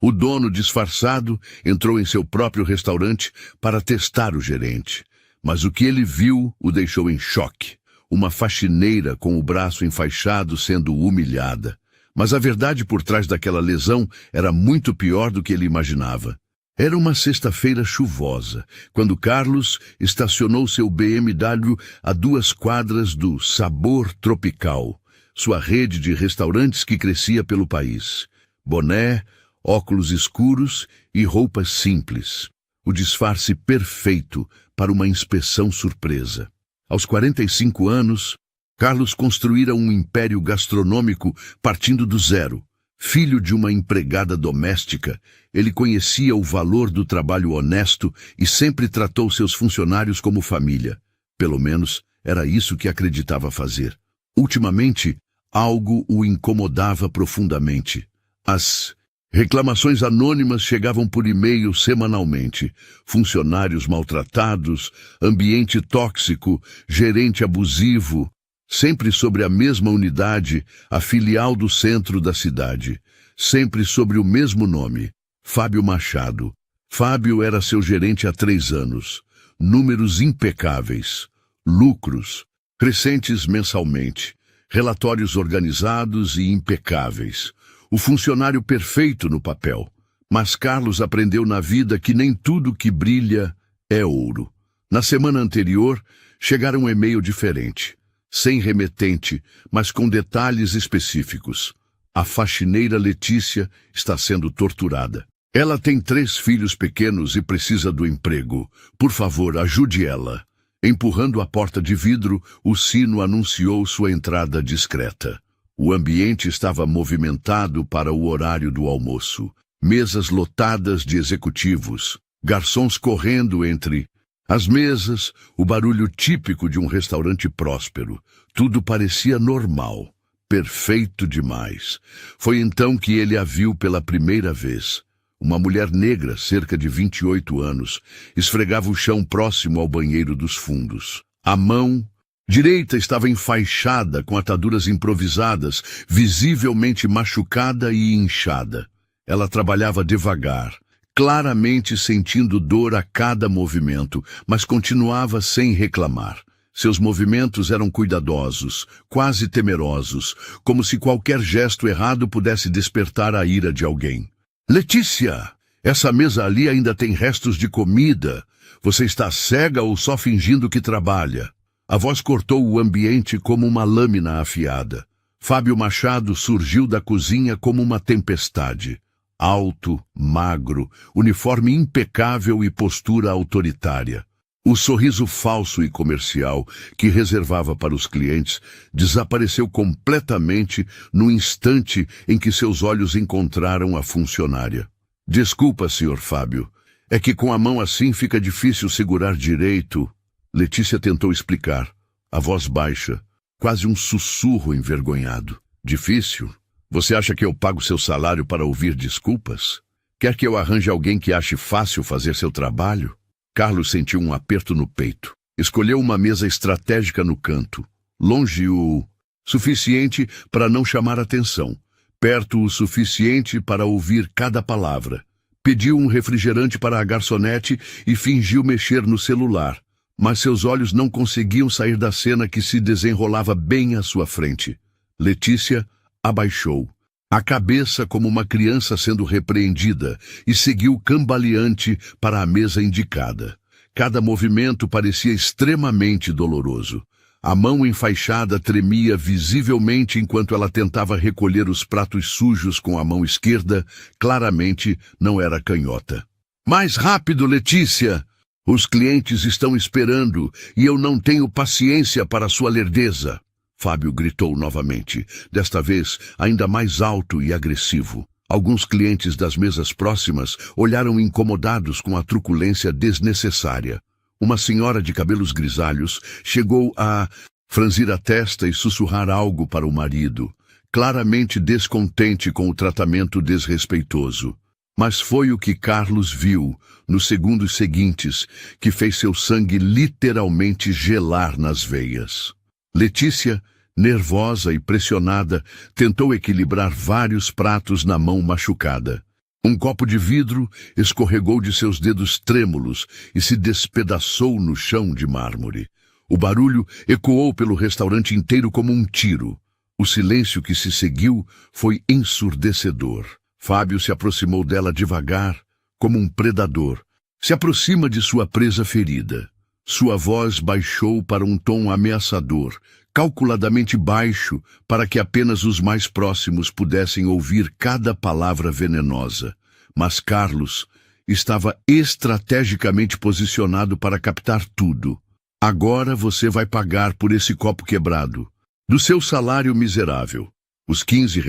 O dono, disfarçado, entrou em seu próprio restaurante para testar o gerente. Mas o que ele viu o deixou em choque. Uma faxineira com o braço enfaixado sendo humilhada. Mas a verdade por trás daquela lesão era muito pior do que ele imaginava. Era uma sexta-feira chuvosa, quando Carlos estacionou seu BMW a 2 quadras do Sabor Tropical, sua rede de restaurantes que crescia pelo país. Boné, óculos escuros e roupas simples. O disfarce perfeito para uma inspeção surpresa. Aos 45 anos, Carlos construíra um império gastronômico partindo do zero. Filho de uma empregada doméstica, ele conhecia o valor do trabalho honesto e sempre tratou seus funcionários como família. Pelo menos, era isso que acreditava fazer. Ultimamente, algo o incomodava profundamente. As reclamações anônimas chegavam por e-mail semanalmente. Funcionários maltratados, ambiente tóxico, gerente abusivo. Sempre sobre a mesma unidade, a filial do centro da cidade. Sempre sobre o mesmo nome, Fábio Machado. Fábio era seu gerente há 3 anos. Números impecáveis. Lucros, crescentes mensalmente. Relatórios organizados e impecáveis. O funcionário perfeito no papel. Mas Carlos aprendeu na vida que nem tudo que brilha é ouro. Na semana anterior, chegara um e-mail diferente. Sem remetente, mas com detalhes específicos. A faxineira Letícia está sendo torturada. Ela tem 3 filhos pequenos e precisa do emprego. Por favor, ajude ela. Empurrando a porta de vidro, o sino anunciou sua entrada discreta. O ambiente estava movimentado para o horário do almoço. Mesas lotadas de executivos, garçons correndo entre as mesas, o barulho típico de um restaurante próspero. Tudo parecia normal, perfeito demais. Foi então que ele a viu pela primeira vez. Uma mulher negra, cerca de 28 anos, esfregava o chão próximo ao banheiro dos fundos. A mão direita estava enfaixada com ataduras improvisadas, visivelmente machucada e inchada. Ela trabalhava devagar, claramente sentindo dor a cada movimento, mas continuava sem reclamar. Seus movimentos eram cuidadosos, quase temerosos, como se qualquer gesto errado pudesse despertar a ira de alguém. Letícia, essa mesa ali ainda tem restos de comida. Você está cega ou só fingindo que trabalha? A voz cortou o ambiente como uma lâmina afiada. Fábio Machado surgiu da cozinha como uma tempestade. Alto, magro, uniforme impecável e postura autoritária. O sorriso falso e comercial que reservava para os clientes desapareceu completamente no instante em que seus olhos encontraram a funcionária. Desculpa, Sr. Fábio. É que com a mão assim fica difícil segurar direito. Letícia tentou explicar, a voz baixa, quase um sussurro envergonhado. Difícil? Você acha que eu pago seu salário para ouvir desculpas? Quer que eu arranje alguém que ache fácil fazer seu trabalho? Carlos sentiu um aperto no peito. Escolheu uma mesa estratégica no canto, longe o suficiente para não chamar atenção, perto o suficiente para ouvir cada palavra. Pediu um refrigerante para a garçonete e fingiu mexer no celular, mas seus olhos não conseguiam sair da cena que se desenrolava bem à sua frente. Letícia abaixou a cabeça como uma criança sendo repreendida e seguiu cambaleante para a mesa indicada. Cada movimento parecia extremamente doloroso. A mão enfaixada tremia visivelmente enquanto ela tentava recolher os pratos sujos com a mão esquerda. Claramente não era canhota. Mais rápido, Letícia! Os clientes estão esperando e eu não tenho paciência para sua lerdeza. Fábio gritou novamente, desta vez ainda mais alto e agressivo. Alguns clientes das mesas próximas olharam incomodados com a truculência desnecessária. Uma senhora de cabelos grisalhos chegou a franzir a testa e sussurrar algo para o marido, claramente descontente com o tratamento desrespeitoso. Mas foi o que Carlos viu, nos segundos seguintes, que fez seu sangue literalmente gelar nas veias. Letícia, nervosa e pressionada, tentou equilibrar vários pratos na mão machucada. Um copo de vidro escorregou de seus dedos trêmulos e se despedaçou no chão de mármore. O barulho ecoou pelo restaurante inteiro como um tiro. O silêncio que se seguiu foi ensurdecedor. Fábio se aproximou dela devagar, como um predador. Se aproxima de sua presa ferida. Sua voz baixou para um tom ameaçador, calculadamente baixo, para que apenas os mais próximos pudessem ouvir cada palavra venenosa. Mas Carlos estava estrategicamente posicionado para captar tudo. Agora você vai pagar por esse copo quebrado. Do seu salário miserável. Os R$ 15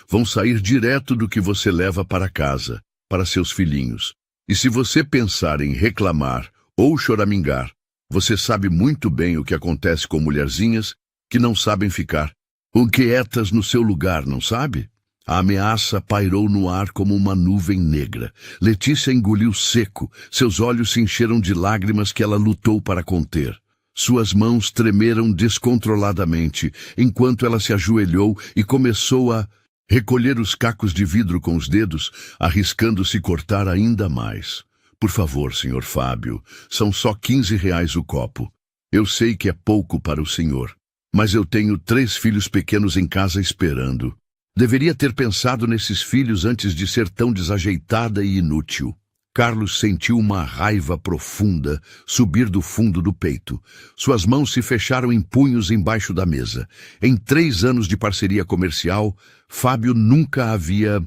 vão sair direto do que você leva para casa, para seus filhinhos. E se você pensar em reclamar ou choramingar, você sabe muito bem o que acontece com mulherzinhas que não sabem ficar quietas no seu lugar, não sabe? A ameaça pairou no ar como uma nuvem negra. Letícia engoliu seco, seus olhos se encheram de lágrimas que ela lutou para conter. Suas mãos tremeram descontroladamente, enquanto ela se ajoelhou e começou a recolher os cacos de vidro com os dedos, arriscando-se cortar ainda mais. Por favor, senhor Fábio, são só R$ 15 o copo. Eu sei que é pouco para o senhor, mas eu tenho 3 filhos pequenos em casa esperando. Deveria ter pensado nesses filhos antes de ser tão desajeitada e inútil. Carlos sentiu uma raiva profunda subir do fundo do peito. Suas mãos se fecharam em punhos embaixo da mesa. Em 3 anos de parceria comercial, Fábio nunca havia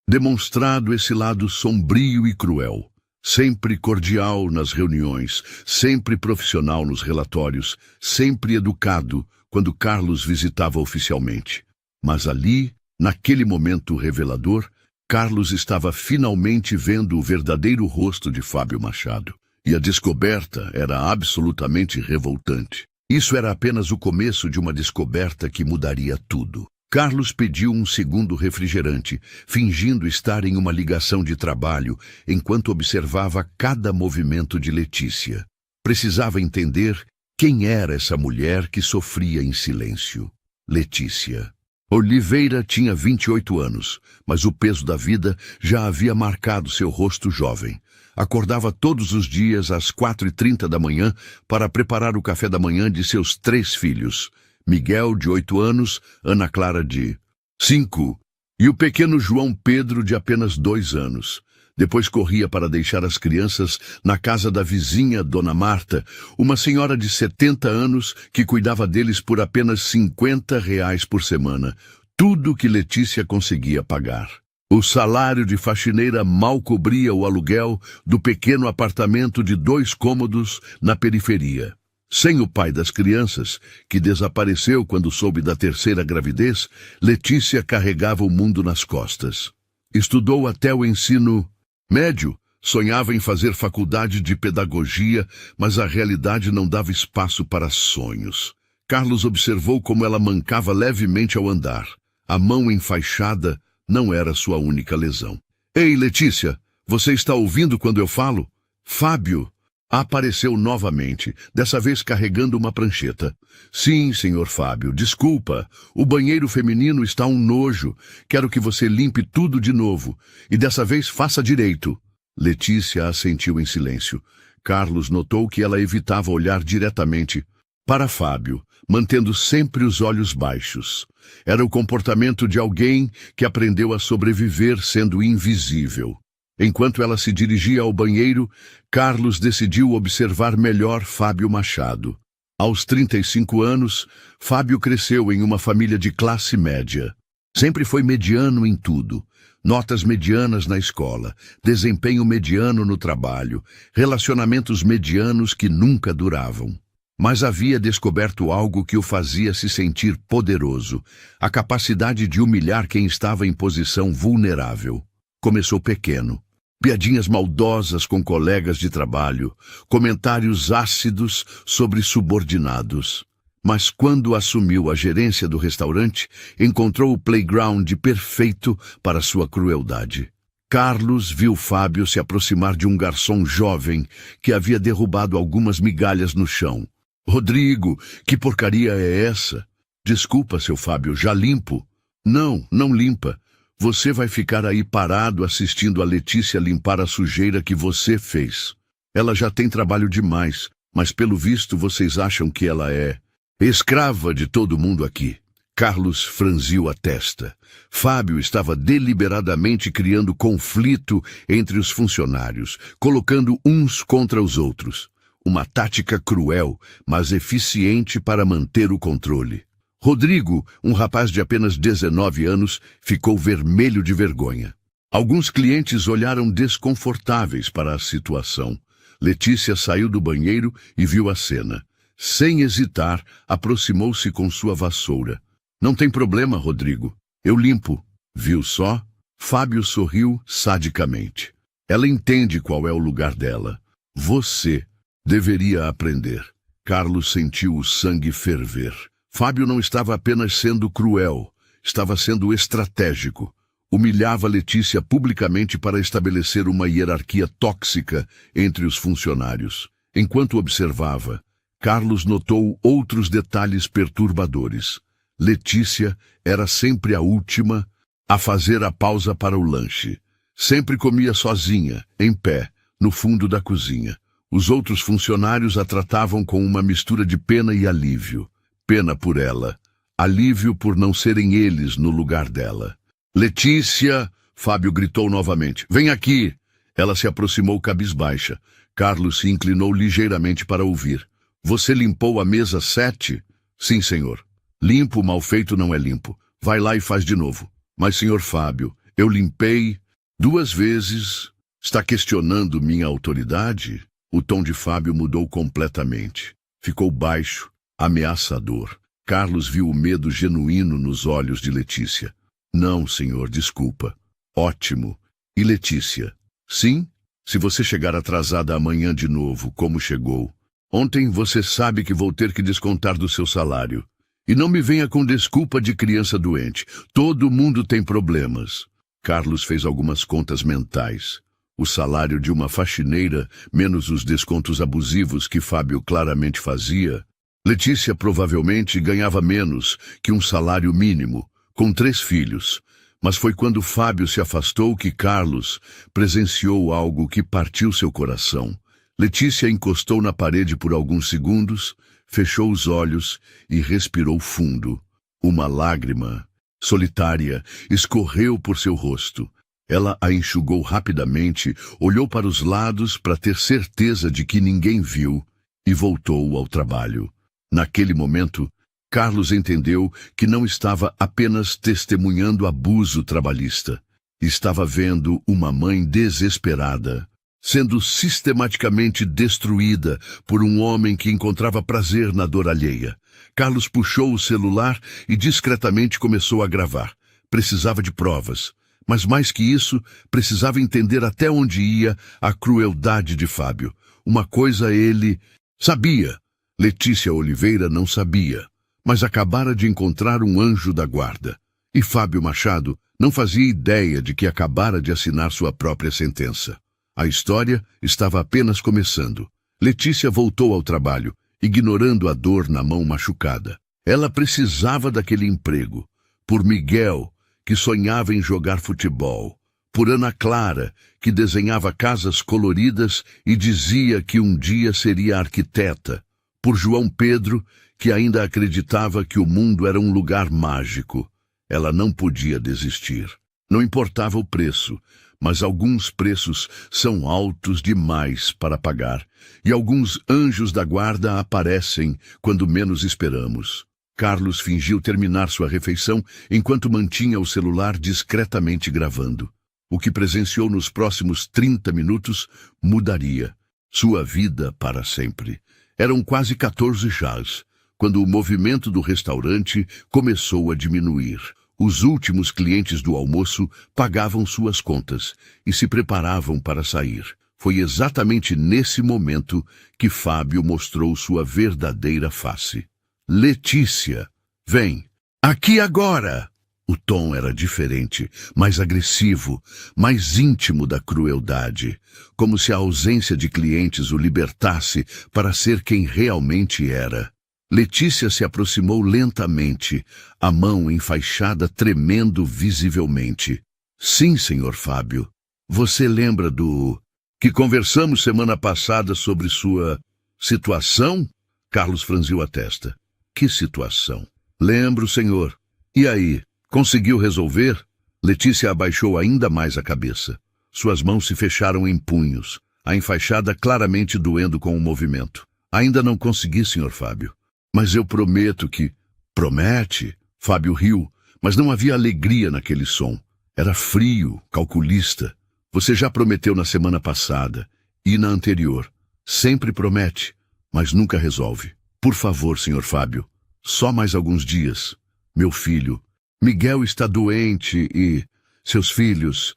demonstrado esse lado sombrio e cruel. Sempre cordial nas reuniões, sempre profissional nos relatórios, sempre educado quando Carlos visitava oficialmente. Mas ali, naquele momento revelador, Carlos estava finalmente vendo o verdadeiro rosto de Fábio Machado. E a descoberta era absolutamente revoltante. Isso era apenas o começo de uma descoberta que mudaria tudo. Carlos pediu um segundo refrigerante, fingindo estar em uma ligação de trabalho, enquanto observava cada movimento de Letícia. Precisava entender quem era essa mulher que sofria em silêncio. Letícia. Oliveira tinha 28 anos, mas o peso da vida já havia marcado seu rosto jovem. Acordava todos os dias às 4h30 da manhã para preparar o café da manhã de seus 3 filhos. Miguel, de 8 anos, Ana Clara, de 5, e o pequeno João Pedro, de apenas 2 anos. Depois corria para deixar as crianças na casa da vizinha, Dona Marta, uma senhora de 70 anos que cuidava deles por apenas R$ 50 por semana, tudo que Letícia conseguia pagar. O salário de faxineira mal cobria o aluguel do pequeno apartamento de 2 cômodos na periferia. Sem o pai das crianças, que desapareceu quando soube da 3ª gravidez, Letícia carregava o mundo nas costas. Estudou até o ensino médio, sonhava em fazer faculdade de pedagogia, mas a realidade não dava espaço para sonhos. Carlos observou como ela mancava levemente ao andar. A mão enfaixada não era sua única lesão. Ei, Letícia, você está ouvindo quando eu falo? Fábio apareceu novamente, dessa vez carregando uma prancheta. Sim, senhor Fábio, desculpa. O banheiro feminino está um nojo. Quero que você limpe tudo de novo. E dessa vez faça direito. Letícia assentiu em silêncio. Carlos notou que ela evitava olhar diretamente para Fábio, mantendo sempre os olhos baixos. Era o comportamento de alguém que aprendeu a sobreviver sendo invisível. Enquanto ela se dirigia ao banheiro, Carlos decidiu observar melhor Fábio Machado. Aos 35 anos, Fábio cresceu em uma família de classe média. Sempre foi mediano em tudo. Notas medianas na escola, desempenho mediano no trabalho, relacionamentos medianos que nunca duravam. Mas havia descoberto algo que o fazia se sentir poderoso, a capacidade de humilhar quem estava em posição vulnerável. Começou pequeno. Piadinhas maldosas com colegas de trabalho, comentários ácidos sobre subordinados. Mas quando assumiu a gerência do restaurante, encontrou o playground perfeito para sua crueldade. Carlos viu Fábio se aproximar de um garçom jovem que havia derrubado algumas migalhas no chão. Rodrigo, que porcaria é essa? Desculpa, seu Fábio, já limpo. Não, não limpa. Você vai ficar aí parado assistindo a Letícia limpar a sujeira que você fez. Ela já tem trabalho demais, mas pelo visto vocês acham que ela é escrava de todo mundo aqui. Carlos franziu a testa. Fábio estava deliberadamente criando conflito entre os funcionários, colocando uns contra os outros. Uma tática cruel, mas eficiente para manter o controle. Rodrigo, um rapaz de apenas 19 anos, ficou vermelho de vergonha. Alguns clientes olharam desconfortáveis para a situação. Letícia saiu do banheiro e viu a cena. Sem hesitar, aproximou-se com sua vassoura. Não tem problema, Rodrigo. Eu limpo. Viu só? Fábio sorriu sadicamente. Ela entende qual é o lugar dela. Você deveria aprender. Carlos sentiu o sangue ferver. Fábio não estava apenas sendo cruel, estava sendo estratégico. Humilhava Letícia publicamente para estabelecer uma hierarquia tóxica entre os funcionários. Enquanto observava, Carlos notou outros detalhes perturbadores. Letícia era sempre a última a fazer a pausa para o lanche. Sempre comia sozinha, em pé, no fundo da cozinha. Os outros funcionários a tratavam com uma mistura de pena e alívio. Pena por ela, alívio por não serem eles no lugar dela. Letícia! Fábio gritou novamente. Vem aqui! Ela se aproximou cabisbaixa. Carlos se inclinou ligeiramente para ouvir. Você limpou a mesa 7? Sim, senhor. Limpo, mal feito não é limpo. Vai lá e faz de novo. Mas, senhor Fábio, eu limpei 2 vezes. Está questionando minha autoridade? O tom de Fábio mudou completamente. Ficou baixo, ameaçador. Carlos viu o medo genuíno nos olhos de Letícia. Não, senhor, desculpa. Ótimo. E Letícia? Sim? Se você chegar atrasada amanhã de novo, como chegou. Ontem você sabe que vou ter que descontar do seu salário. E não me venha com desculpa de criança doente. Todo mundo tem problemas. Carlos fez algumas contas mentais. O salário de uma faxineira, menos os descontos abusivos que Fábio claramente fazia. Letícia provavelmente ganhava menos que um salário mínimo, com 3 filhos. Mas foi quando Fábio se afastou que Carlos presenciou algo que partiu seu coração. Letícia encostou na parede por alguns segundos, fechou os olhos e respirou fundo. Uma lágrima, solitária, escorreu por seu rosto. Ela a enxugou rapidamente, olhou para os lados para ter certeza de que ninguém viu e voltou ao trabalho. Naquele momento, Carlos entendeu que não estava apenas testemunhando abuso trabalhista. Estava vendo uma mãe desesperada, sendo sistematicamente destruída por um homem que encontrava prazer na dor alheia. Carlos puxou o celular e discretamente começou a gravar. Precisava de provas, mas mais que isso, precisava entender até onde ia a crueldade de Fábio. Uma coisa ele sabia. Letícia Oliveira não sabia, mas acabara de encontrar um anjo da guarda. E Fábio Machado não fazia ideia de que acabara de assinar sua própria sentença. A história estava apenas começando. Letícia voltou ao trabalho, ignorando a dor na mão machucada. Ela precisava daquele emprego. Por Miguel, que sonhava em jogar futebol. Por Ana Clara, que desenhava casas coloridas e dizia que um dia seria arquiteta. Por João Pedro, que ainda acreditava que o mundo era um lugar mágico. Ela não podia desistir. Não importava o preço, mas alguns preços são altos demais para pagar, e alguns anjos da guarda aparecem quando menos esperamos. Carlos fingiu terminar sua refeição enquanto mantinha o celular discretamente gravando. O que presenciou nos próximos 30 minutos mudaria sua vida para sempre. Eram quase 14 jazz, quando o movimento do restaurante começou a diminuir. Os últimos clientes do almoço pagavam suas contas e se preparavam para sair. Foi exatamente nesse momento que Fábio mostrou sua verdadeira face. Letícia, vem, aqui agora! O tom era diferente, mais agressivo, mais íntimo da crueldade, como se a ausência de clientes o libertasse para ser quem realmente era. Letícia se aproximou lentamente, a mão enfaixada tremendo visivelmente. Sim, senhor Fábio. Você lembra do que conversamos semana passada sobre sua situação? Carlos franziu a testa. Que situação? Lembro, senhor. E aí, conseguiu resolver? Letícia abaixou ainda mais a cabeça. Suas mãos se fecharam em punhos, a enfaixada claramente doendo com o movimento. Ainda não consegui, senhor Fábio. Mas eu prometo que... Promete? Fábio riu, mas não havia alegria naquele som. Era frio, calculista. Você já prometeu na semana passada e na anterior. Sempre promete, mas nunca resolve. Por favor, senhor Fábio, só mais alguns dias. Meu filho, Miguel está doente e... Seus filhos...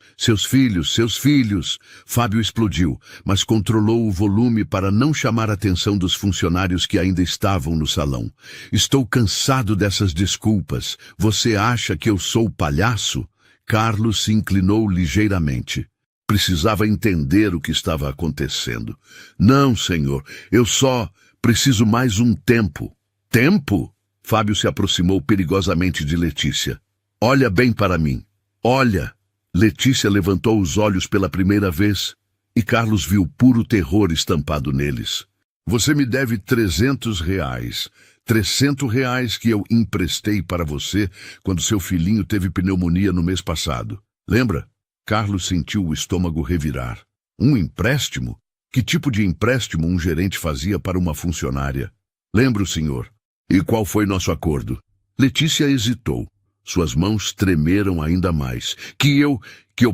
Fábio explodiu, mas controlou o volume para não chamar a atenção dos funcionários que ainda estavam no salão. Estou cansado dessas desculpas. Você acha que eu sou palhaço? Carlos se inclinou ligeiramente. Precisava entender o que estava acontecendo. Não, senhor, eu só preciso mais um tempo. Tempo? Fábio se aproximou perigosamente de Letícia. Olha bem para mim. Olha! Letícia levantou os olhos pela primeira vez e Carlos viu puro terror estampado neles. Você me deve R$300. R$300 que eu emprestei para você quando seu filhinho teve pneumonia no mês passado. Lembra? Carlos sentiu o estômago revirar. Um empréstimo? Que tipo de empréstimo um gerente fazia para uma funcionária? Lembro, senhor. E qual foi nosso acordo? Letícia hesitou. Suas mãos tremeram ainda mais. Que eu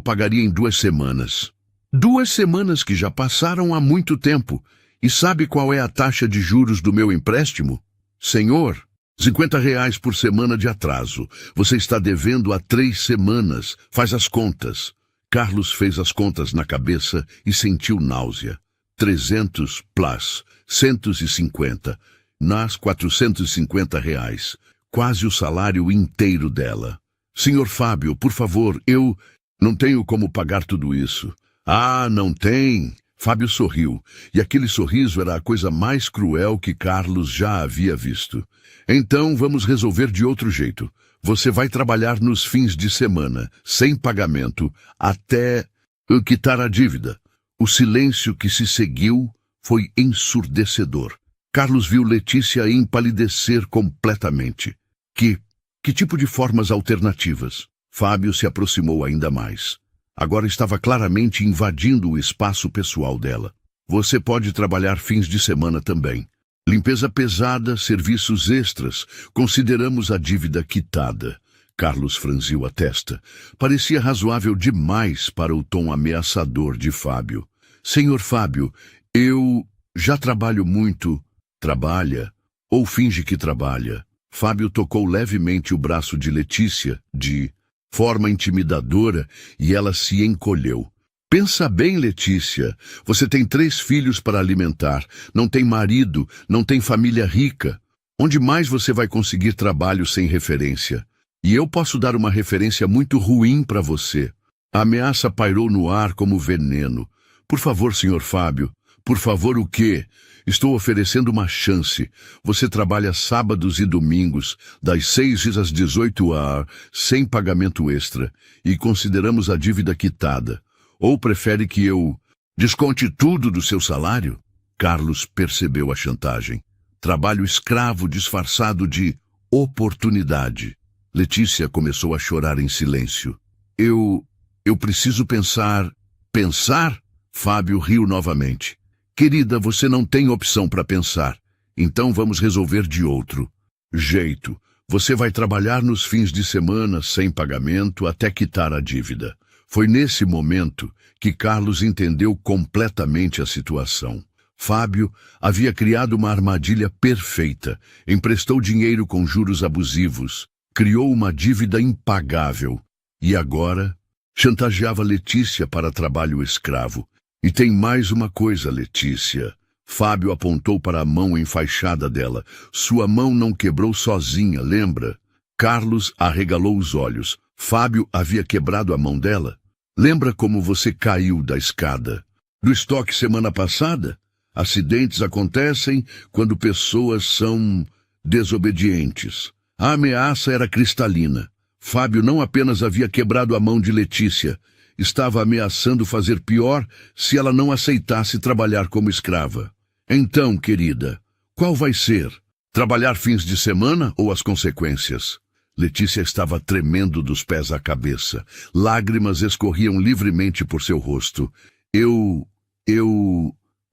pagaria em 2 semanas. 2 semanas que já passaram há muito tempo. E sabe qual é a taxa de juros do meu empréstimo? Senhor, R$50 por semana de atraso. Você está devendo há 3 semanas. Faz as contas. Carlos fez as contas na cabeça e sentiu náusea. 300 plus 150. Nas R$450. Quase o salário inteiro dela. Senhor Fábio, por favor, eu não tenho como pagar tudo isso. Ah, não tem? Fábio sorriu, e aquele sorriso era a coisa mais cruel que Carlos já havia visto. Então vamos resolver de outro jeito. Você vai trabalhar nos fins de semana, sem pagamento, até quitar a dívida. O silêncio que se seguiu foi ensurdecedor. Carlos viu Letícia empalidecer completamente. Que tipo de formas alternativas? Fábio se aproximou ainda mais. Agora estava claramente invadindo o espaço pessoal dela. Você pode trabalhar fins de semana também. Limpeza pesada, serviços extras. Consideramos a dívida quitada. Carlos franziu a testa. Parecia razoável demais para o tom ameaçador de Fábio. Senhor Fábio, eu já trabalho muito. Trabalha? Ou finge que trabalha? Fábio tocou levemente o braço de Letícia, de forma intimidadora, e ela se encolheu. Pensa bem, Letícia. Você tem 3 filhos para alimentar, não tem marido, não tem família rica. Onde mais você vai conseguir trabalho sem referência? E eu posso dar uma referência muito ruim para você. A ameaça pairou no ar como veneno. Por favor, senhor Fábio. Por favor, o quê? Estou oferecendo uma chance. Você trabalha sábados e domingos, das 6 às 18 horas, sem pagamento extra, e consideramos a dívida quitada. Ou prefere que eu desconte tudo do seu salário? Carlos percebeu a chantagem. Trabalho escravo disfarçado de oportunidade. Letícia começou a chorar em silêncio. Eu preciso pensar... Pensar? Fábio riu novamente. Querida, você não tem opção para pensar. Então vamos resolver de outro jeito. Você vai trabalhar nos fins de semana sem pagamento até quitar a dívida. Foi nesse momento que Carlos entendeu completamente a situação. Fábio havia criado uma armadilha perfeita. Emprestou dinheiro com juros abusivos. Criou uma dívida impagável. E agora chantageava Letícia para trabalho escravo. E tem mais uma coisa, Letícia. Fábio apontou para a mão enfaixada dela. Sua mão não quebrou sozinha, lembra? Carlos arregalou os olhos. Fábio havia quebrado a mão dela? Lembra como você caiu da escada? Do estoque semana passada? Acidentes acontecem quando pessoas são desobedientes. A ameaça era cristalina. Fábio não apenas havia quebrado a mão de Letícia, estava ameaçando fazer pior se ela não aceitasse trabalhar como escrava. Então, querida, qual vai ser? Trabalhar fins de semana ou as consequências? Letícia estava tremendo dos pés à cabeça. Lágrimas escorriam livremente por seu rosto.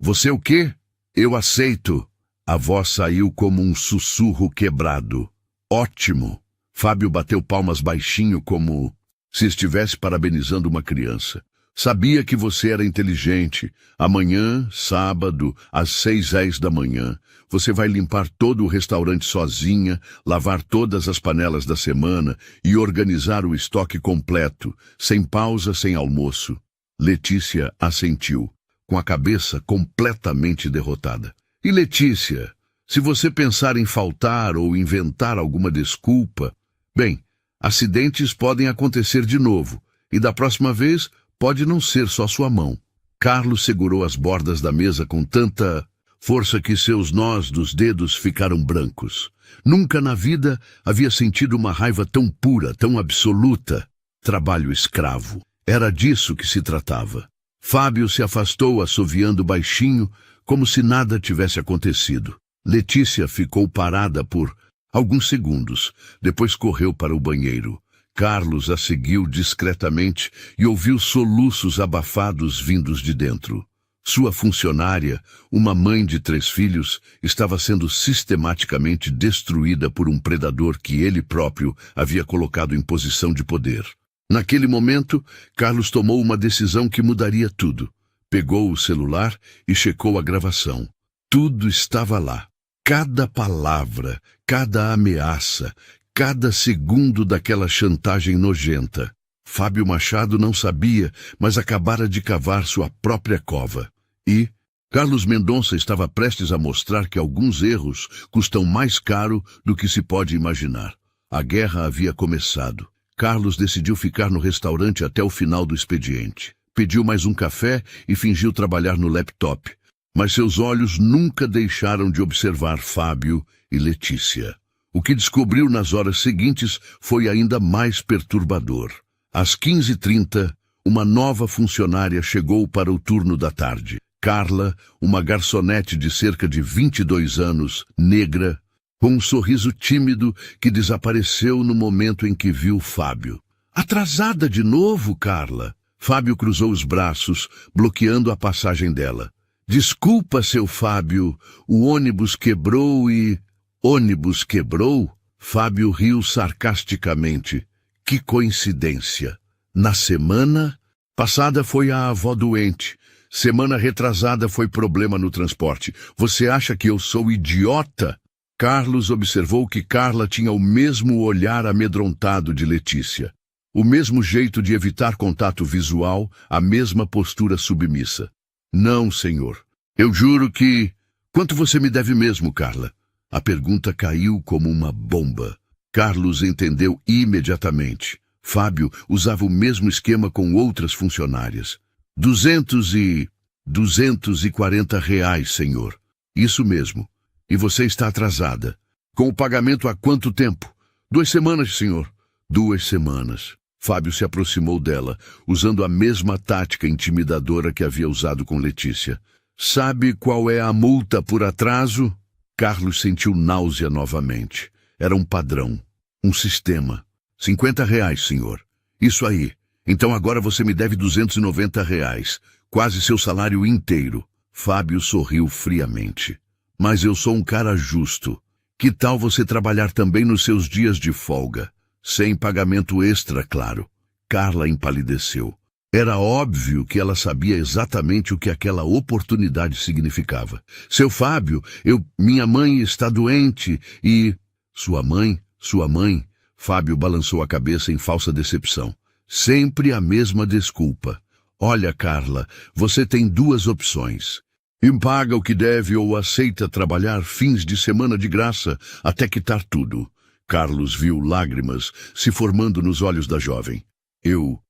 Você o quê? Eu aceito. A voz saiu como um sussurro quebrado. Ótimo. Fábio bateu palmas baixinho como se estivesse parabenizando uma criança. Sabia que você era inteligente. Amanhã, sábado, às 6h da manhã, você vai limpar todo o restaurante sozinha, lavar todas as panelas da semana e organizar o estoque completo, sem pausa, sem almoço. Letícia assentiu, com a cabeça completamente derrotada. E Letícia, se você pensar em faltar ou inventar alguma desculpa, bem, acidentes podem acontecer de novo, e da próxima vez pode não ser só sua mão. Carlos segurou as bordas da mesa com tanta força que seus nós dos dedos ficaram brancos. Nunca na vida havia sentido uma raiva tão pura, tão absoluta. Trabalho escravo. Era disso que se tratava. Fábio se afastou, assoviando baixinho, como se nada tivesse acontecido. Letícia ficou parada por alguns segundos, depois correu para o banheiro. Carlos a seguiu discretamente e ouviu soluços abafados vindos de dentro. Sua funcionária, uma mãe de 3 filhos, estava sendo sistematicamente destruída por um predador que ele próprio havia colocado em posição de poder. Naquele momento, Carlos tomou uma decisão que mudaria tudo. Pegou o celular e checou a gravação. Tudo estava lá. Cada palavra, cada ameaça, cada segundo daquela chantagem nojenta. Fábio Machado não sabia, mas acabara de cavar sua própria cova. E Carlos Mendonça estava prestes a mostrar que alguns erros custam mais caro do que se pode imaginar. A guerra havia começado. Carlos decidiu ficar no restaurante até o final do expediente. Pediu mais um café e fingiu trabalhar no laptop. Mas seus olhos nunca deixaram de observar Fábio e Letícia. O que descobriu nas horas seguintes foi ainda mais perturbador. Às 15h30, uma nova funcionária chegou para o turno da tarde. Carla, uma garçonete de cerca de 22 anos, negra, com um sorriso tímido que desapareceu no momento em que viu Fábio. Atrasada de novo, Carla? Fábio cruzou os braços, bloqueando a passagem dela. Desculpa, seu Fábio, o ônibus quebrou e... Ônibus quebrou? Fábio riu sarcasticamente. Que coincidência. Na semana passada foi a avó doente. Semana retrasada foi problema no transporte. Você acha que eu sou idiota? Carlos observou que Carla tinha o mesmo olhar amedrontado de Letícia. O mesmo jeito de evitar contato visual, a mesma postura submissa. Não, senhor. Eu juro que... Quanto você me deve mesmo, Carla? A pergunta caiu como uma bomba. Carlos entendeu imediatamente. Fábio usava o mesmo esquema com outras funcionárias. 240 reais, senhor. Isso mesmo. E você está atrasada. Com o pagamento há quanto tempo? 2 semanas, senhor. 2 semanas. Fábio se aproximou dela, usando a mesma tática intimidadora que havia usado com Letícia. Sabe qual é a multa por atraso? Carlos sentiu náusea novamente. Era um padrão, um sistema. 50 reais, senhor. Isso aí. Então agora você me deve 290 reais, quase seu salário inteiro. Fábio sorriu friamente. Mas eu sou um cara justo. Que tal você trabalhar também nos seus dias de folga? Sem pagamento extra, claro. Carla empalideceu. Era óbvio que ela sabia exatamente o que aquela oportunidade significava. Seu Fábio, minha mãe está doente e... Sua mãe? Fábio balançou a cabeça em falsa decepção. Sempre a mesma desculpa. Olha, Carla, você tem 2 opções. Paga o que deve ou aceita trabalhar fins de semana de graça até quitar tudo. Carlos viu lágrimas se formando nos olhos da jovem. Eu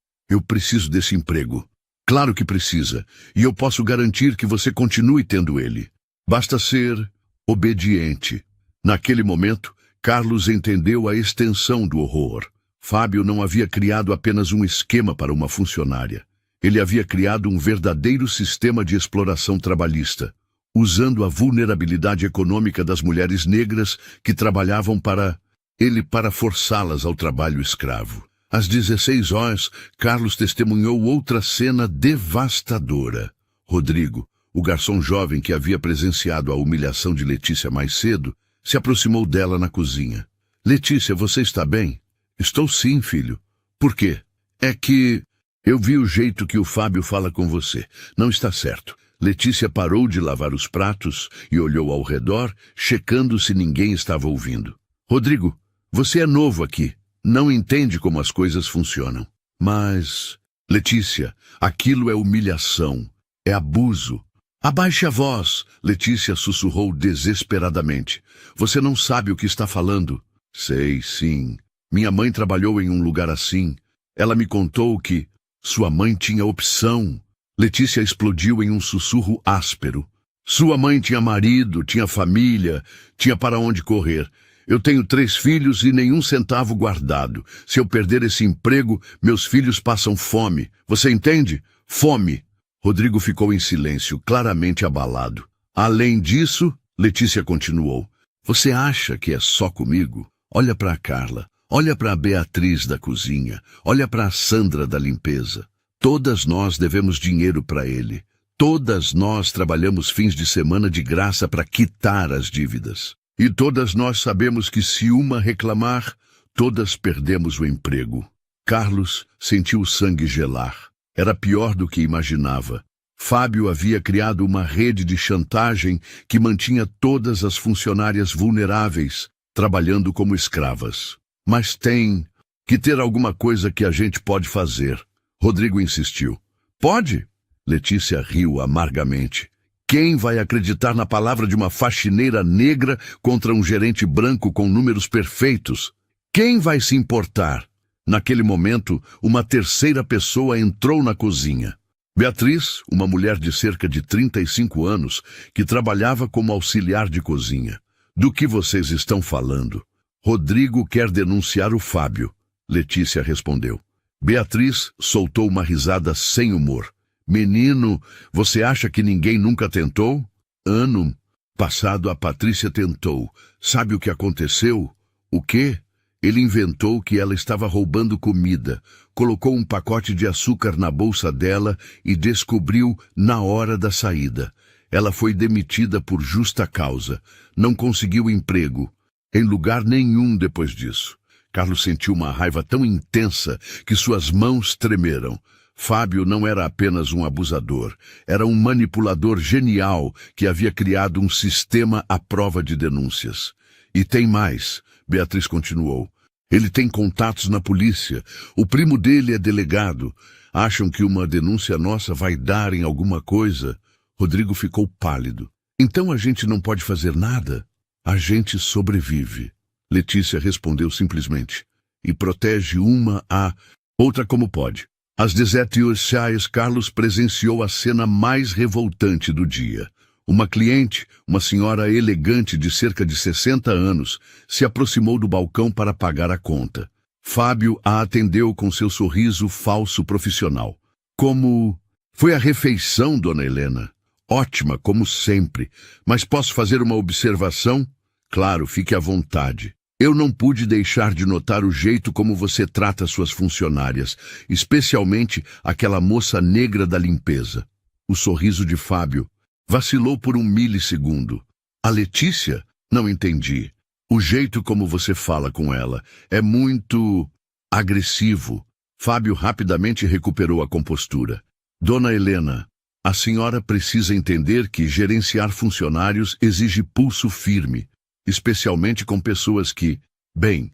preciso desse emprego. Claro que precisa, e eu posso garantir que você continue tendo ele. Basta ser obediente. Naquele momento, Carlos entendeu a extensão do horror. Fábio não havia criado apenas um esquema para uma funcionária. Ele havia criado um verdadeiro sistema de exploração trabalhista, usando a vulnerabilidade econômica das mulheres negras que trabalhavam para forçá-las ao trabalho escravo. Às 16 horas, Carlos testemunhou outra cena devastadora. Rodrigo, o garçom jovem que havia presenciado a humilhação de Letícia mais cedo, se aproximou dela na cozinha. Letícia, você está bem? Estou sim, filho. Por quê? É que eu vi o jeito que o Fábio fala com você. Não está certo. Letícia parou de lavar os pratos e olhou ao redor, checando se ninguém estava ouvindo. Rodrigo, você é novo aqui. Não entende como as coisas funcionam. Mas, Letícia, aquilo é humilhação. É abuso. Abaixe a voz, Letícia sussurrou desesperadamente. Você não sabe o que está falando. Sei, sim. Minha mãe trabalhou em um lugar assim. Ela me contou que sua mãe tinha opção. Letícia explodiu em um sussurro áspero. Sua mãe tinha marido, tinha família, tinha para onde correr. Eu tenho 3 filhos e nenhum centavo guardado. Se eu perder esse emprego, meus filhos passam fome. Você entende? Fome. Rodrigo ficou em silêncio, claramente abalado. Além disso, Letícia continuou. Você acha que é só comigo? Olha para a Carla. Olha para a Beatriz da cozinha. Olha para a Sandra da limpeza. Todas nós devemos dinheiro para ele. Todas nós trabalhamos fins de semana de graça para quitar as dívidas. E todas nós sabemos que se uma reclamar, todas perdemos o emprego. Carlos sentiu o sangue gelar. Era pior do que imaginava. Fábio havia criado uma rede de chantagem que mantinha todas as funcionárias vulneráveis, trabalhando como escravas. Mas tem que ter alguma coisa que a gente pode fazer. Rodrigo insistiu. Pode? Letícia riu amargamente. Quem vai acreditar na palavra de uma faxineira negra contra um gerente branco com números perfeitos? Quem vai se importar? Naquele momento, uma terceira pessoa entrou na cozinha. Beatriz, uma mulher de cerca de 35 anos, que trabalhava como auxiliar de cozinha. Do que vocês estão falando? Rodrigo quer denunciar o Fábio, Letícia respondeu. Beatriz soltou uma risada sem humor. Menino, você acha que ninguém nunca tentou? Ano passado a Patrícia tentou. Sabe o que aconteceu? O quê? Ele inventou que ela estava roubando comida, colocou um pacote de açúcar na bolsa dela e descobriu na hora da saída. Ela foi demitida por justa causa. Não conseguiu emprego em lugar nenhum depois disso. Carlos sentiu uma raiva tão intensa que suas mãos tremeram. Fábio não era apenas um abusador, era um manipulador genial que havia criado um sistema à prova de denúncias. E tem mais, Beatriz continuou. Ele tem contatos na polícia. O primo dele é delegado. Acham que uma denúncia nossa vai dar em alguma coisa? Rodrigo ficou pálido. Então a gente não pode fazer nada? A gente sobrevive. Letícia respondeu simplesmente. E protege uma a outra como pode. Às 17h, Carlos presenciou a cena mais revoltante do dia. Uma cliente, uma senhora elegante de cerca de 60 anos, se aproximou do balcão para pagar a conta. Fábio a atendeu com seu sorriso falso profissional. Como foi a refeição, dona Helena? Ótima, como sempre. Mas posso fazer uma observação? Claro, fique à vontade. Eu não pude deixar de notar o jeito como você trata suas funcionárias, especialmente aquela moça negra da limpeza. O sorriso de Fábio vacilou por um milissegundo. A Letícia? Não entendi. O jeito como você fala com ela é muito agressivo. Fábio rapidamente recuperou a compostura. Dona Helena, a senhora precisa entender que gerenciar funcionários exige pulso firme, especialmente com pessoas que vêm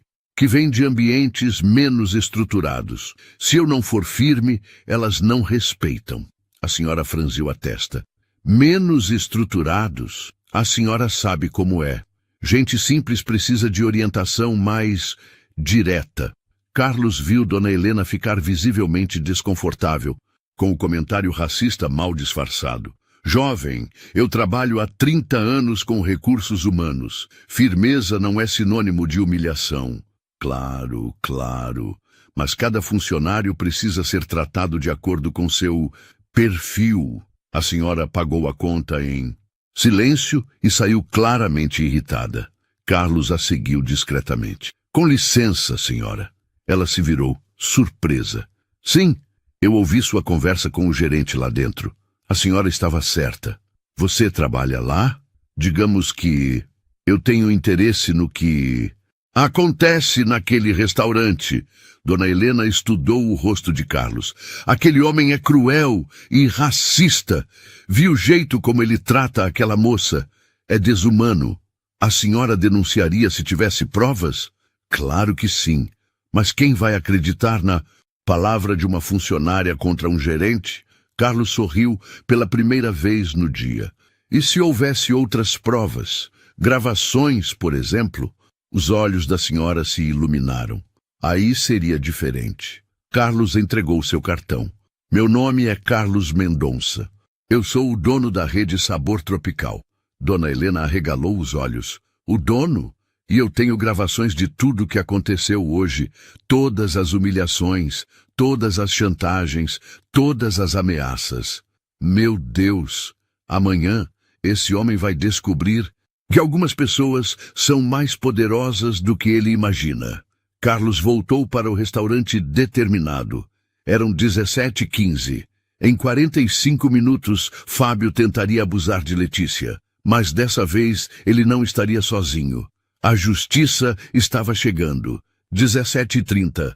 de ambientes menos estruturados. Se eu não for firme, elas não respeitam. A senhora franziu a testa. Menos estruturados? A senhora sabe como é. Gente simples precisa de orientação mais direta. Carlos viu Dona Helena ficar visivelmente desconfortável, com o comentário racista mal disfarçado. Jovem, eu trabalho há 30 anos com recursos humanos. Firmeza não é sinônimo de humilhação. Claro, claro. Mas cada funcionário precisa ser tratado de acordo com seu perfil. A senhora pagou a conta em silêncio e saiu claramente irritada. Carlos a seguiu discretamente. Com licença, senhora. Ela se virou, surpresa. Sim, eu ouvi sua conversa com o gerente lá dentro. A senhora estava certa. Você trabalha lá? Digamos que eu tenho interesse no que acontece naquele restaurante. Dona Helena estudou o rosto de Carlos. Aquele homem é cruel e racista. Vi o jeito como ele trata aquela moça. É desumano. A senhora denunciaria se tivesse provas? Claro que sim. Mas quem vai acreditar na palavra de uma funcionária contra um gerente? Carlos sorriu pela primeira vez no dia. E se houvesse outras provas? Gravações, por exemplo? Os olhos da senhora se iluminaram. Aí seria diferente. Carlos entregou seu cartão. Meu nome é Carlos Mendonça. Eu sou o dono da rede Sabor Tropical. Dona Helena arregalou os olhos. O dono? E eu tenho gravações de tudo o que aconteceu hoje. Todas as humilhações, todas as chantagens, todas as ameaças. Meu Deus! Amanhã, esse homem vai descobrir que algumas pessoas são mais poderosas do que ele imagina. Carlos voltou para o restaurante determinado. Eram 17h15. Em 45 minutos, Fábio tentaria abusar de Letícia. Mas dessa vez, ele não estaria sozinho. A justiça estava chegando. 17h30.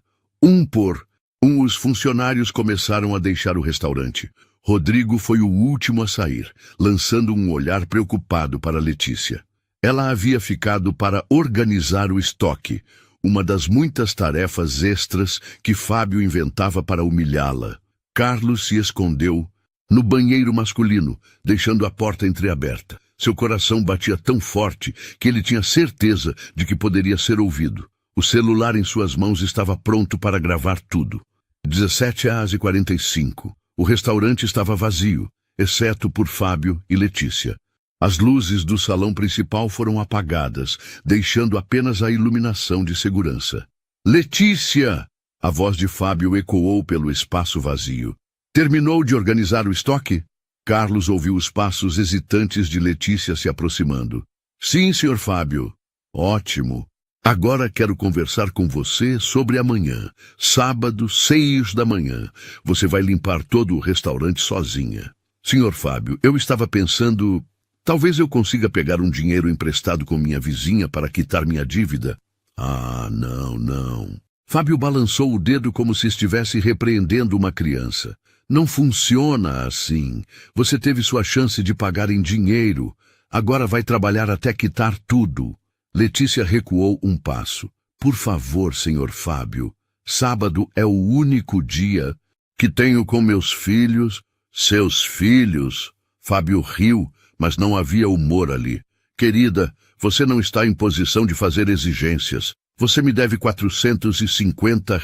Os funcionários começaram a deixar o restaurante. Rodrigo foi o último a sair, lançando um olhar preocupado para Letícia. Ela havia ficado para organizar o estoque, uma das muitas tarefas extras que Fábio inventava para humilhá-la. Carlos se escondeu no banheiro masculino, deixando a porta entreaberta. Seu coração batia tão forte que ele tinha certeza de que poderia ser ouvido. O celular em suas mãos estava pronto para gravar tudo. 17h45. O restaurante estava vazio, exceto por Fábio e Letícia. As luzes do salão principal foram apagadas, deixando apenas a iluminação de segurança. Letícia! A voz de Fábio ecoou pelo espaço vazio. Terminou de organizar o estoque? Carlos ouviu os passos hesitantes de Letícia se aproximando. Sim, senhor Fábio. Ótimo. Agora quero conversar com você sobre amanhã. Sábado, 6h. Você vai limpar todo o restaurante sozinha. Senhor Fábio, eu estava pensando... Talvez eu consiga pegar um dinheiro emprestado com minha vizinha para quitar minha dívida. Ah, não. Fábio balançou o dedo como se estivesse repreendendo uma criança. Não funciona assim. Você teve sua chance de pagar em dinheiro. Agora vai trabalhar até quitar tudo. Letícia recuou um passo. Por favor, senhor Fábio. Sábado é o único dia que tenho com meus filhos. Seus filhos? Fábio riu, mas não havia humor ali. Querida, você não está em posição de fazer exigências. Você me deve R$ 450.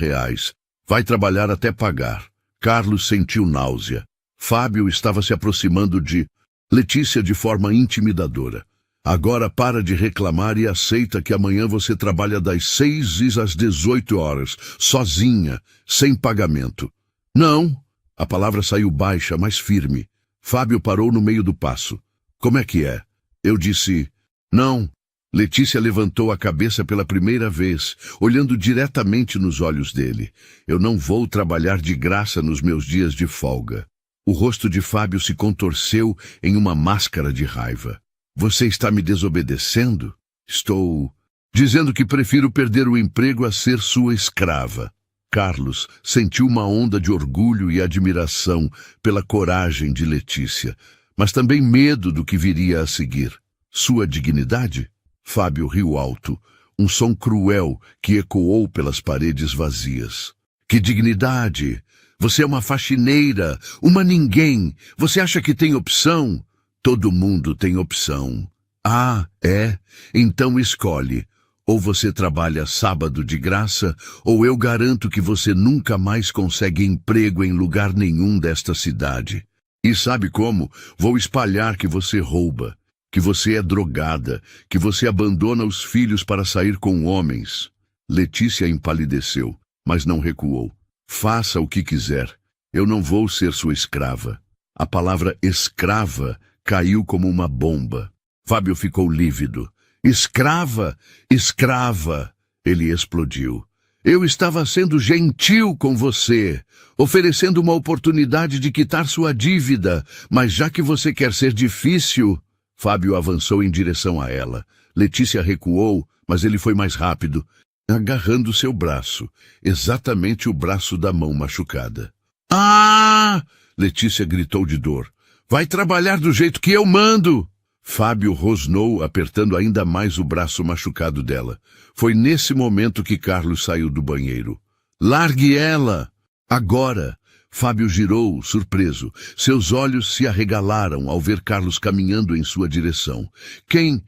Vai trabalhar até pagar. Carlos sentiu náusea. Fábio estava se aproximando de Letícia de forma intimidadora. Agora para de reclamar e aceita que amanhã você trabalha das 6 às 18 horas, sozinha, sem pagamento. Não. A palavra saiu baixa, mas firme. Fábio parou no meio do passo. Como é que é? Eu disse, não. Letícia levantou a cabeça pela primeira vez, olhando diretamente nos olhos dele. Eu não vou trabalhar de graça nos meus dias de folga. O rosto de Fábio se contorceu em uma máscara de raiva. Você está me desobedecendo? Estou dizendo que prefiro perder o emprego a ser sua escrava. Carlos sentiu uma onda de orgulho e admiração pela coragem de Letícia, mas também medo do que viria a seguir. Sua dignidade? Fábio riu alto, um som cruel que ecoou pelas paredes vazias. Que dignidade! Você é uma faxineira, uma ninguém. Você acha que tem opção? Todo mundo tem opção. Ah, é? Então escolhe. Ou você trabalha sábado de graça, ou eu garanto que você nunca mais consegue emprego em lugar nenhum desta cidade. E sabe como? Vou espalhar que você rouba, que você é drogada, que você abandona os filhos para sair com homens. Letícia empalideceu, mas não recuou. Faça o que quiser. Eu não vou ser sua escrava. A palavra escrava caiu como uma bomba. Fábio ficou lívido. Escrava! Escrava! Ele explodiu. Eu estava sendo gentil com você, oferecendo uma oportunidade de quitar sua dívida, mas já que você quer ser difícil... Fábio avançou em direção a ela. Letícia recuou, mas ele foi mais rápido, agarrando seu braço, exatamente o braço da mão machucada. Ah! Letícia gritou de dor. Vai trabalhar do jeito que eu mando! Fábio rosnou, apertando ainda mais o braço machucado dela. Foi nesse momento que Carlos saiu do banheiro. Largue ela! Agora! Fábio girou, surpreso. Seus olhos se arregalaram ao ver Carlos caminhando em sua direção. Quem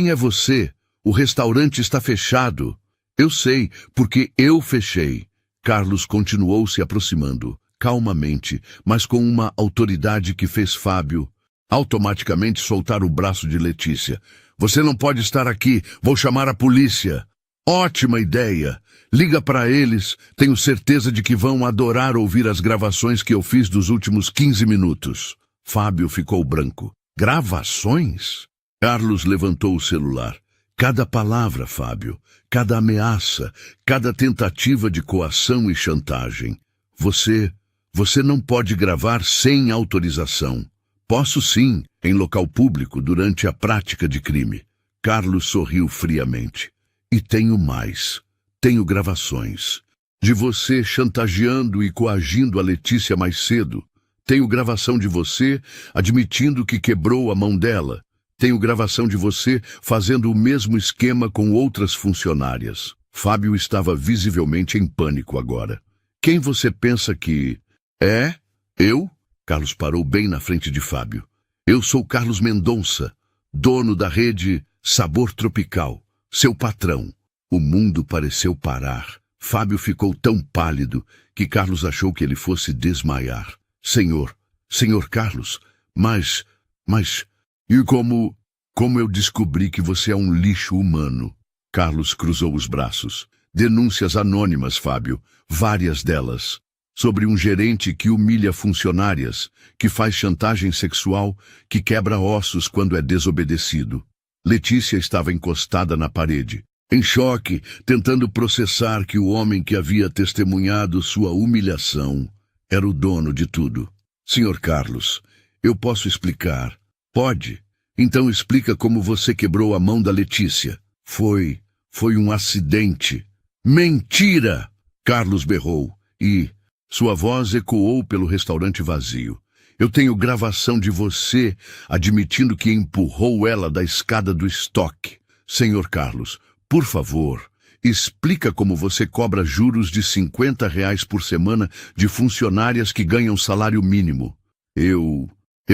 é você? O restaurante está fechado. Eu sei, porque eu fechei. Carlos continuou se aproximando, calmamente, mas com uma autoridade que fez Fábio automaticamente soltar o braço de Letícia. Você não pode estar aqui, vou chamar a polícia. Ótima ideia. Liga para eles, tenho certeza de que vão adorar ouvir as gravações que eu fiz dos últimos 15 minutos. Fábio ficou branco. Gravações? Carlos levantou o celular. Cada palavra, Fábio, cada ameaça, cada tentativa de coação e chantagem. Você não pode gravar sem autorização. Posso sim, em local público, durante a prática de crime. Carlos sorriu friamente. E tenho mais. Tenho gravações. De você chantageando e coagindo a Letícia mais cedo. Tenho gravação de você admitindo que quebrou a mão dela. Tenho gravação de você fazendo o mesmo esquema com outras funcionárias. Fábio estava visivelmente em pânico agora. Quem você pensa que... É? Eu? Carlos parou bem na frente de Fábio. Eu sou Carlos Mendonça, dono da rede Sabor Tropical, seu patrão. O mundo pareceu parar. Fábio ficou tão pálido que Carlos achou que ele fosse desmaiar. Senhor Carlos, mas... E como eu descobri que você é um lixo humano? Carlos cruzou os braços. Denúncias anônimas, Fábio, várias delas. Sobre um gerente que humilha funcionárias, que faz chantagem sexual, que quebra ossos quando é desobedecido. Letícia estava encostada na parede, em choque, tentando processar que o homem que havia testemunhado sua humilhação era o dono de tudo. Senhor Carlos, eu posso explicar. Pode? Então explica como você quebrou a mão da Letícia. Foi um acidente. Mentira! Carlos berrou e... Sua voz ecoou pelo restaurante vazio. Eu tenho gravação de você admitindo que empurrou ela da escada do estoque. Senhor Carlos, por favor, explica como você cobra juros de R$ 50 por semana de funcionárias que ganham salário mínimo. Eu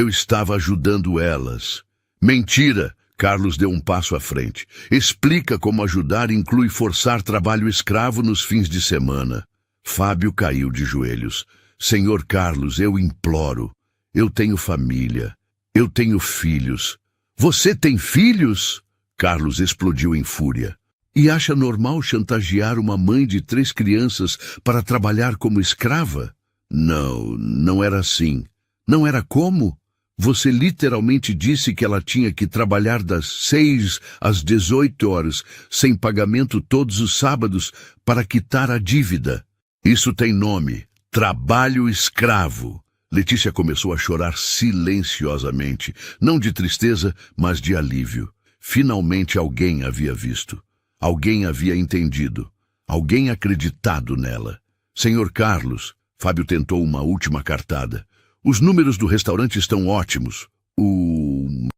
estava ajudando elas. Mentira! Carlos deu um passo à frente. Explica como ajudar inclui forçar trabalho escravo nos fins de semana. Fábio caiu de joelhos. Senhor Carlos, eu imploro. Eu tenho família. Eu tenho filhos. Você tem filhos? Carlos explodiu em fúria. E acha normal chantagear uma mãe de 3 crianças para trabalhar como escrava? Não era assim. Não era como? Você literalmente disse que ela tinha que trabalhar das 6 às 18 horas, sem pagamento todos os sábados, para quitar a dívida. Isso tem nome, trabalho escravo. Letícia começou a chorar silenciosamente, não de tristeza, mas de alívio. Finalmente alguém havia visto. Alguém havia entendido. Alguém acreditado nela. Senhor Carlos, Fábio tentou uma última cartada. Os números do restaurante estão ótimos. O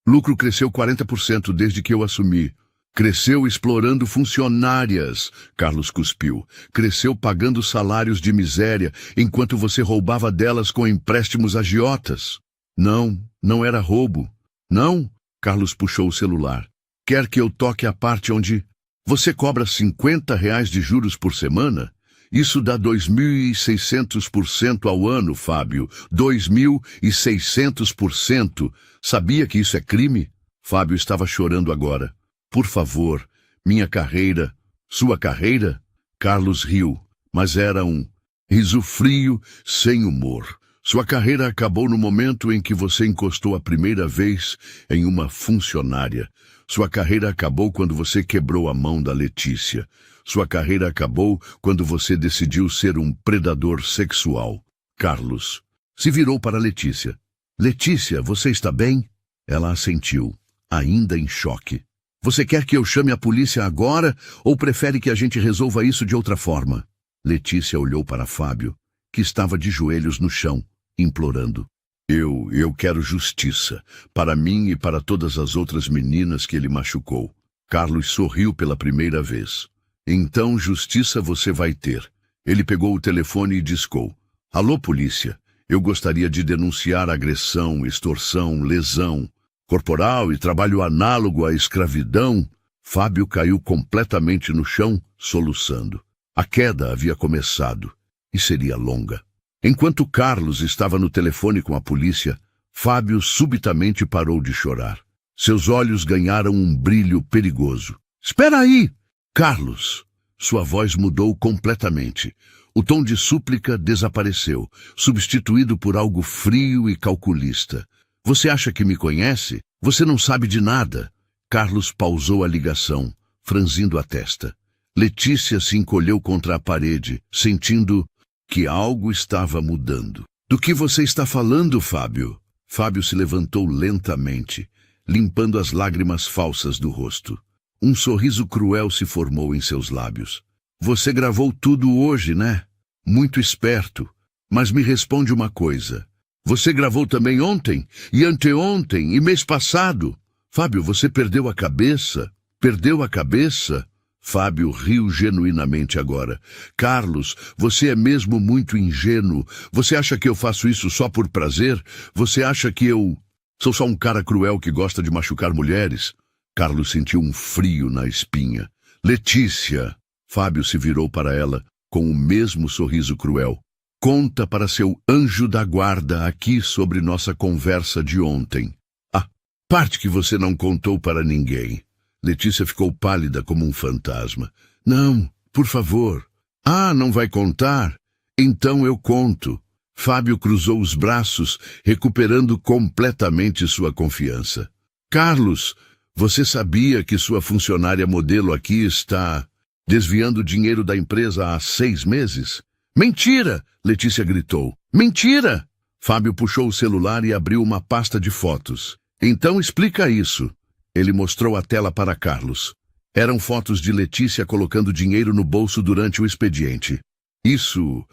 lucro cresceu 40% desde que eu assumi. Cresceu explorando funcionárias, Carlos cuspiu. Cresceu pagando salários de miséria, enquanto você roubava delas com empréstimos agiotas. Não era roubo. Não, Carlos puxou o celular. Quer que eu toque a parte onde você cobra R$ 50 de juros por semana? Isso dá 2.600% ao ano, Fábio. 2.600%. Sabia que isso é crime? Fábio estava chorando agora. Por favor, minha carreira, Sua carreira? Carlos riu, mas era um riso frio, sem humor. Sua carreira acabou no momento em que você encostou a primeira vez em uma funcionária. Sua carreira acabou quando você quebrou a mão da Letícia. Sua carreira acabou quando você decidiu ser um predador sexual. Carlos se virou para Letícia. Letícia, você está bem? Ela assentiu, ainda em choque. Você quer que eu chame a polícia agora ou prefere que a gente resolva isso de outra forma? Letícia olhou para Fábio, que estava de joelhos no chão, implorando. Eu quero justiça, para mim e para todas as outras meninas que ele machucou. Carlos sorriu pela primeira vez. Então justiça você vai ter. Ele pegou o telefone e discou. Alô, polícia, eu gostaria de denunciar agressão, extorsão, lesão corporal e trabalho análogo à escravidão. Fábio caiu completamente no chão, soluçando. A queda havia começado e seria longa. Enquanto Carlos estava no telefone com a polícia, Fábio subitamente parou de chorar. Seus olhos ganharam um brilho perigoso. Espera aí! Carlos! Sua voz mudou completamente. O tom de súplica desapareceu, substituído por algo frio e calculista. Você acha que me conhece? Você não sabe de nada. Carlos pausou a ligação, franzindo a testa. Letícia se encolheu contra a parede, sentindo que algo estava mudando. Do que você está falando, Fábio? Fábio se levantou lentamente, limpando as lágrimas falsas do rosto. Um sorriso cruel se formou em seus lábios. Você gravou tudo hoje, né? Muito esperto. Mas me responde uma coisa. Você gravou também ontem, e anteontem, e mês passado. Fábio, você perdeu a cabeça? Perdeu a cabeça? Fábio riu genuinamente agora. Carlos, você é mesmo muito ingênuo. Você acha que eu faço isso só por prazer? Você acha que eu sou só um cara cruel que gosta de machucar mulheres? Carlos sentiu um frio na espinha. Letícia! Fábio se virou para ela com o mesmo sorriso cruel. Conta para seu anjo da guarda aqui sobre nossa conversa de ontem. A parte que você não contou para ninguém. Letícia ficou pálida como um fantasma. Não, por favor. Ah, não vai contar? Então eu conto. Fábio cruzou os braços, recuperando completamente sua confiança. Carlos, você sabia que sua funcionária modelo aqui está desviando dinheiro da empresa há 6 meses? Mentira! Letícia gritou. Mentira! Fábio puxou o celular e abriu uma pasta de fotos. Então explica isso. Ele mostrou a tela para Carlos. Eram fotos de Letícia colocando dinheiro no bolso durante o expediente. Isso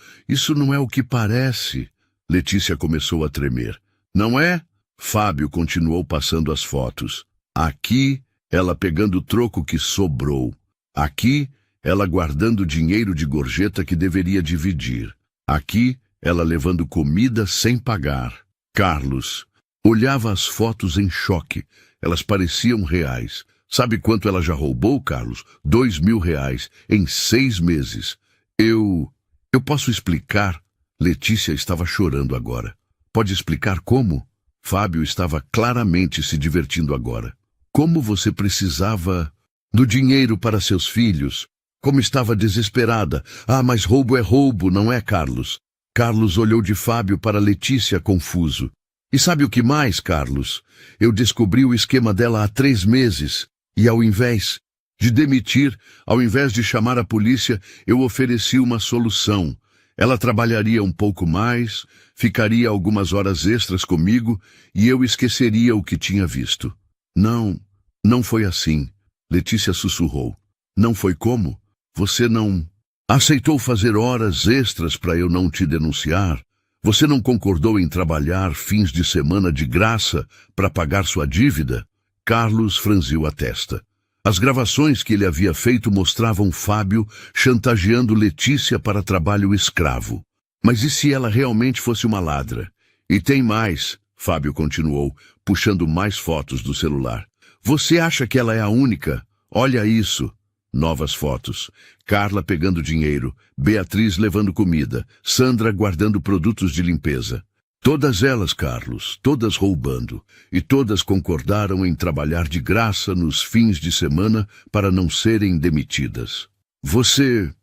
não é o que parece. Letícia começou a tremer. Não é? Fábio continuou passando as fotos. Aqui, ela pegando o troco que sobrou. Aqui, ela guardando dinheiro de gorjeta que deveria dividir. Aqui, ela levando comida sem pagar. Carlos olhava as fotos em choque. Elas pareciam reais. Sabe quanto ela já roubou, Carlos? R$2.000 em 6 meses. Eu posso explicar? Letícia estava chorando agora. Pode explicar como? Fábio estava claramente se divertindo agora. Como você precisava do dinheiro para seus filhos? Como estava desesperada. Ah, mas roubo é roubo, não é, Carlos? Carlos olhou de Fábio para Letícia, confuso. E sabe o que mais, Carlos? Eu descobri o esquema dela há 3 meses. E ao invés de demitir, ao invés de chamar a polícia, eu ofereci uma solução. Ela trabalharia um pouco mais, ficaria algumas horas extras comigo e eu esqueceria o que tinha visto. Não foi assim. Letícia sussurrou. Não foi como? Você não aceitou fazer horas extras para eu não te denunciar? Você não concordou em trabalhar fins de semana de graça para pagar sua dívida? Carlos franziu a testa. As gravações que ele havia feito mostravam Fábio chantageando Letícia para trabalho escravo. Mas e se ela realmente fosse uma ladra? E tem mais, Fábio continuou, puxando mais fotos do celular. Você acha que ela é a única? Olha isso. Novas fotos. Carla pegando dinheiro, Beatriz levando comida, Sandra guardando produtos de limpeza. Todas elas, Carlos, todas roubando, e todas concordaram em trabalhar de graça nos fins de semana para não serem demitidas. Você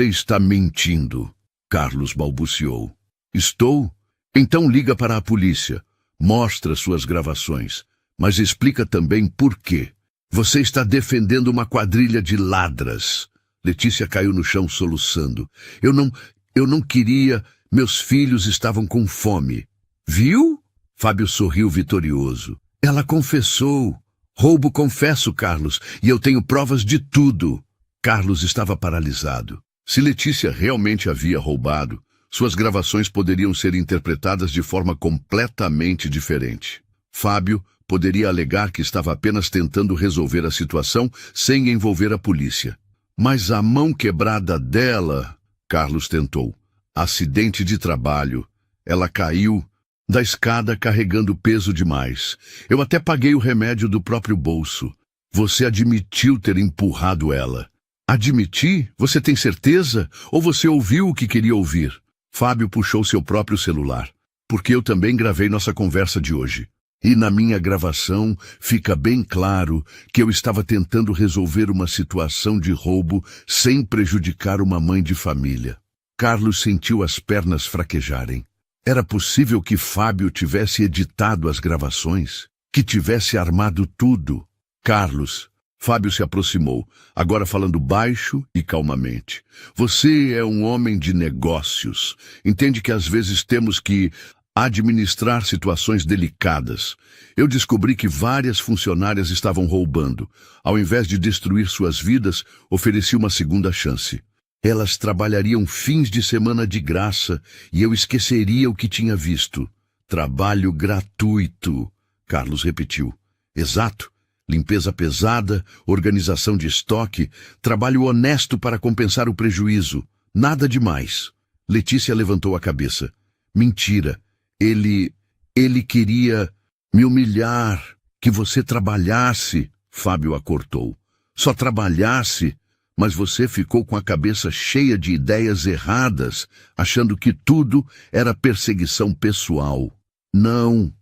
está mentindo, Carlos balbuciou. Estou? Então liga para a polícia. Mostra suas gravações, mas explica também por quê. Você está defendendo uma quadrilha de ladras. Letícia caiu no chão soluçando. Eu não queria. Meus filhos estavam com fome. Viu? Fábio sorriu vitorioso. Ela confessou. Roubo confesso, Carlos, e eu tenho provas de tudo. Carlos estava paralisado. Se Letícia realmente havia roubado, suas gravações poderiam ser interpretadas de forma completamente diferente. Fábio poderia alegar que estava apenas tentando resolver a situação sem envolver a polícia. Mas a mão quebrada dela, Carlos tentou. Acidente de trabalho. Ela caiu da escada carregando peso demais. Eu até paguei o remédio do próprio bolso. Você admitiu ter empurrado ela. Admiti? Você tem certeza? Ou você ouviu o que queria ouvir? Fábio puxou seu próprio celular. Porque eu também gravei nossa conversa de hoje. E na minha gravação fica bem claro que eu estava tentando resolver uma situação de roubo sem prejudicar uma mãe de família. Carlos sentiu as pernas fraquejarem. Era possível que Fábio tivesse editado as gravações? Que tivesse armado tudo? Carlos, Fábio se aproximou, agora falando baixo e calmamente. Você é um homem de negócios. Entende que às vezes temos que administrar situações delicadas. Eu descobri que várias funcionárias estavam roubando. Ao invés de destruir suas vidas, ofereci uma segunda chance. Elas trabalhariam fins de semana de graça e eu esqueceria o que tinha visto. Trabalho gratuito, Carlos repetiu. Exato. Limpeza pesada, organização de estoque, trabalho honesto para compensar o prejuízo. Nada demais. Letícia levantou a cabeça. Mentira. Ele queria me humilhar, que você trabalhasse, Fábio a cortou. Só trabalhasse, mas você ficou com a cabeça cheia de ideias erradas, achando que tudo era perseguição pessoal. Não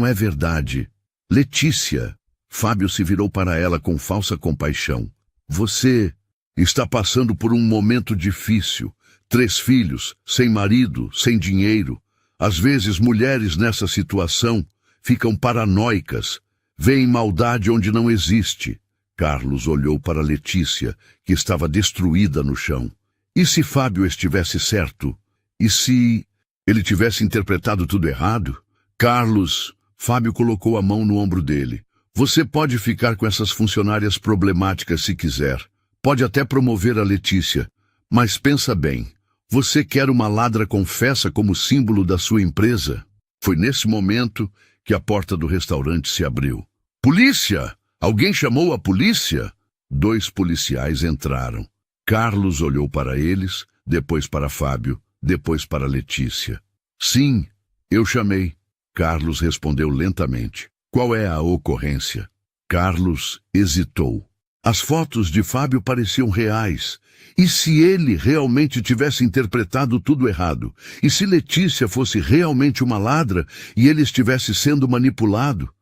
é verdade. Letícia, Fábio se virou para ela com falsa compaixão. Você está passando por um momento difícil. 3 filhos, sem marido, sem dinheiro. Às vezes, mulheres nessa situação ficam paranoicas, veem maldade onde não existe. Carlos olhou para Letícia, que estava destruída no chão. E se Fábio estivesse certo? E se ele tivesse interpretado tudo errado? Carlos, Fábio colocou a mão no ombro dele. Você pode ficar com essas funcionárias problemáticas se quiser. Pode até promover a Letícia. Mas pensa bem. Você quer uma ladra confessa como símbolo da sua empresa? Foi nesse momento que a porta do restaurante se abriu. Polícia! Alguém chamou a polícia? 2 policiais entraram. Carlos olhou para eles, depois para Fábio, depois para Letícia. Sim, eu chamei. Carlos respondeu lentamente. Qual é a ocorrência? Carlos hesitou. As fotos de Fábio pareciam reais. E se ele realmente tivesse interpretado tudo errado? E se Letícia fosse realmente uma ladra e ele estivesse sendo manipulado?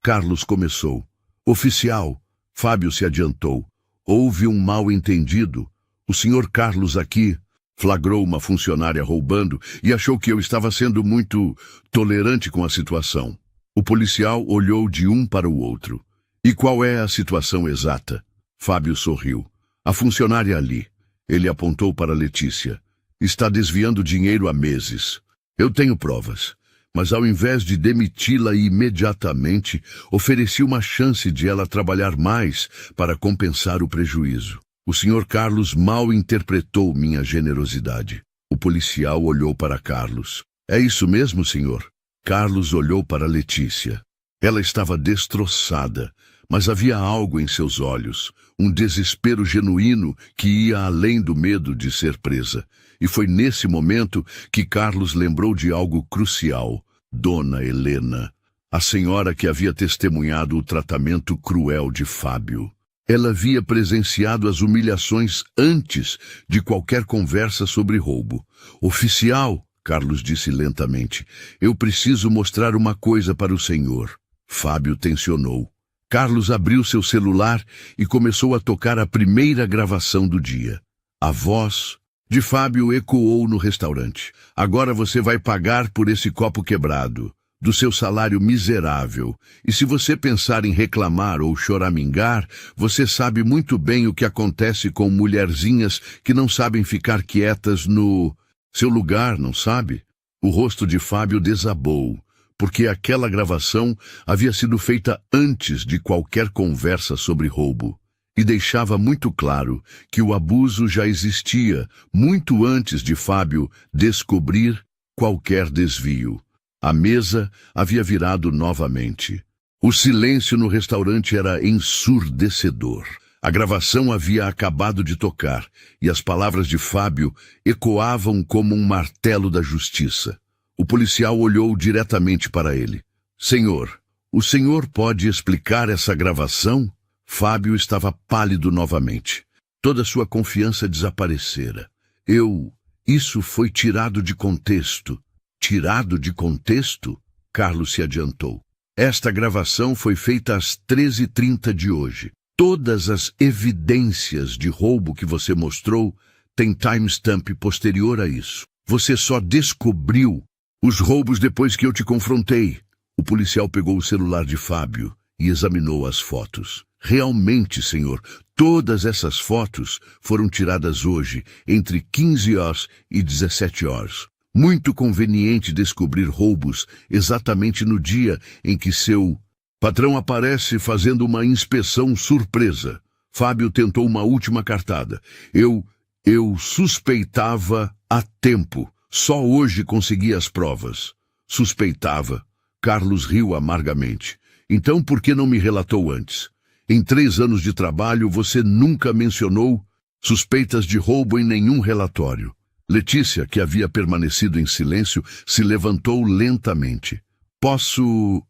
Carlos começou. Oficial, Fábio se adiantou. Houve um mal-entendido. O senhor Carlos aqui flagrou uma funcionária roubando e achou que eu estava sendo muito tolerante com a situação. O policial olhou de um para o outro. E qual é a situação exata? Fábio sorriu. A funcionária ali, ele apontou para Letícia, está desviando dinheiro há meses. Eu tenho provas, mas ao invés de demiti-la imediatamente, ofereci uma chance de ela trabalhar mais para compensar o prejuízo. O senhor Carlos mal interpretou minha generosidade. O policial olhou para Carlos. É isso mesmo, senhor? Carlos olhou para Letícia. Ela estava destroçada, mas havia algo em seus olhos, um desespero genuíno que ia além do medo de ser presa. E foi nesse momento que Carlos lembrou de algo crucial. Dona Helena, a senhora que havia testemunhado o tratamento cruel de Fábio. Ela havia presenciado as humilhações antes de qualquer conversa sobre roubo. Oficial, Carlos disse lentamente, eu preciso mostrar uma coisa para o senhor. Fábio tensionou. Carlos abriu seu celular e começou a tocar a primeira gravação do dia. A voz de Fábio ecoou no restaurante. Agora você vai pagar por esse copo quebrado, do seu salário miserável. E se você pensar em reclamar ou choramingar, você sabe muito bem o que acontece com mulherzinhas que não sabem ficar quietas no seu lugar, não sabe? O rosto de Fábio desabou, porque aquela gravação havia sido feita antes de qualquer conversa sobre roubo, e deixava muito claro que o abuso já existia muito antes de Fábio descobrir qualquer desvio. A mesa havia virado novamente. O silêncio no restaurante era ensurdecedor. A gravação havia acabado de tocar, e as palavras de Fábio ecoavam como um martelo da justiça. O policial olhou diretamente para ele. Senhor, o senhor pode explicar essa gravação? Fábio estava pálido novamente. Toda sua confiança desaparecera. Isso foi tirado de contexto. Tirado de contexto? Carlos se adiantou. Esta gravação foi feita às 13h30 de hoje. Todas as evidências de roubo que você mostrou têm timestamp posterior a isso. Você só descobriu os roubos depois que eu te confrontei. O policial pegou o celular de Fábio e examinou as fotos. Realmente, senhor, todas essas fotos foram tiradas hoje, entre 15 horas e 17 horas. Muito conveniente descobrir roubos exatamente no dia em que seu patrão aparece fazendo uma inspeção surpresa. Fábio tentou uma última cartada. Eu suspeitava há tempo. Só hoje consegui as provas. Suspeitava. Carlos riu amargamente. Então por que não me relatou antes? Em 3 anos de trabalho você nunca mencionou suspeitas de roubo em nenhum relatório. Letícia, que havia permanecido em silêncio, se levantou lentamente. Posso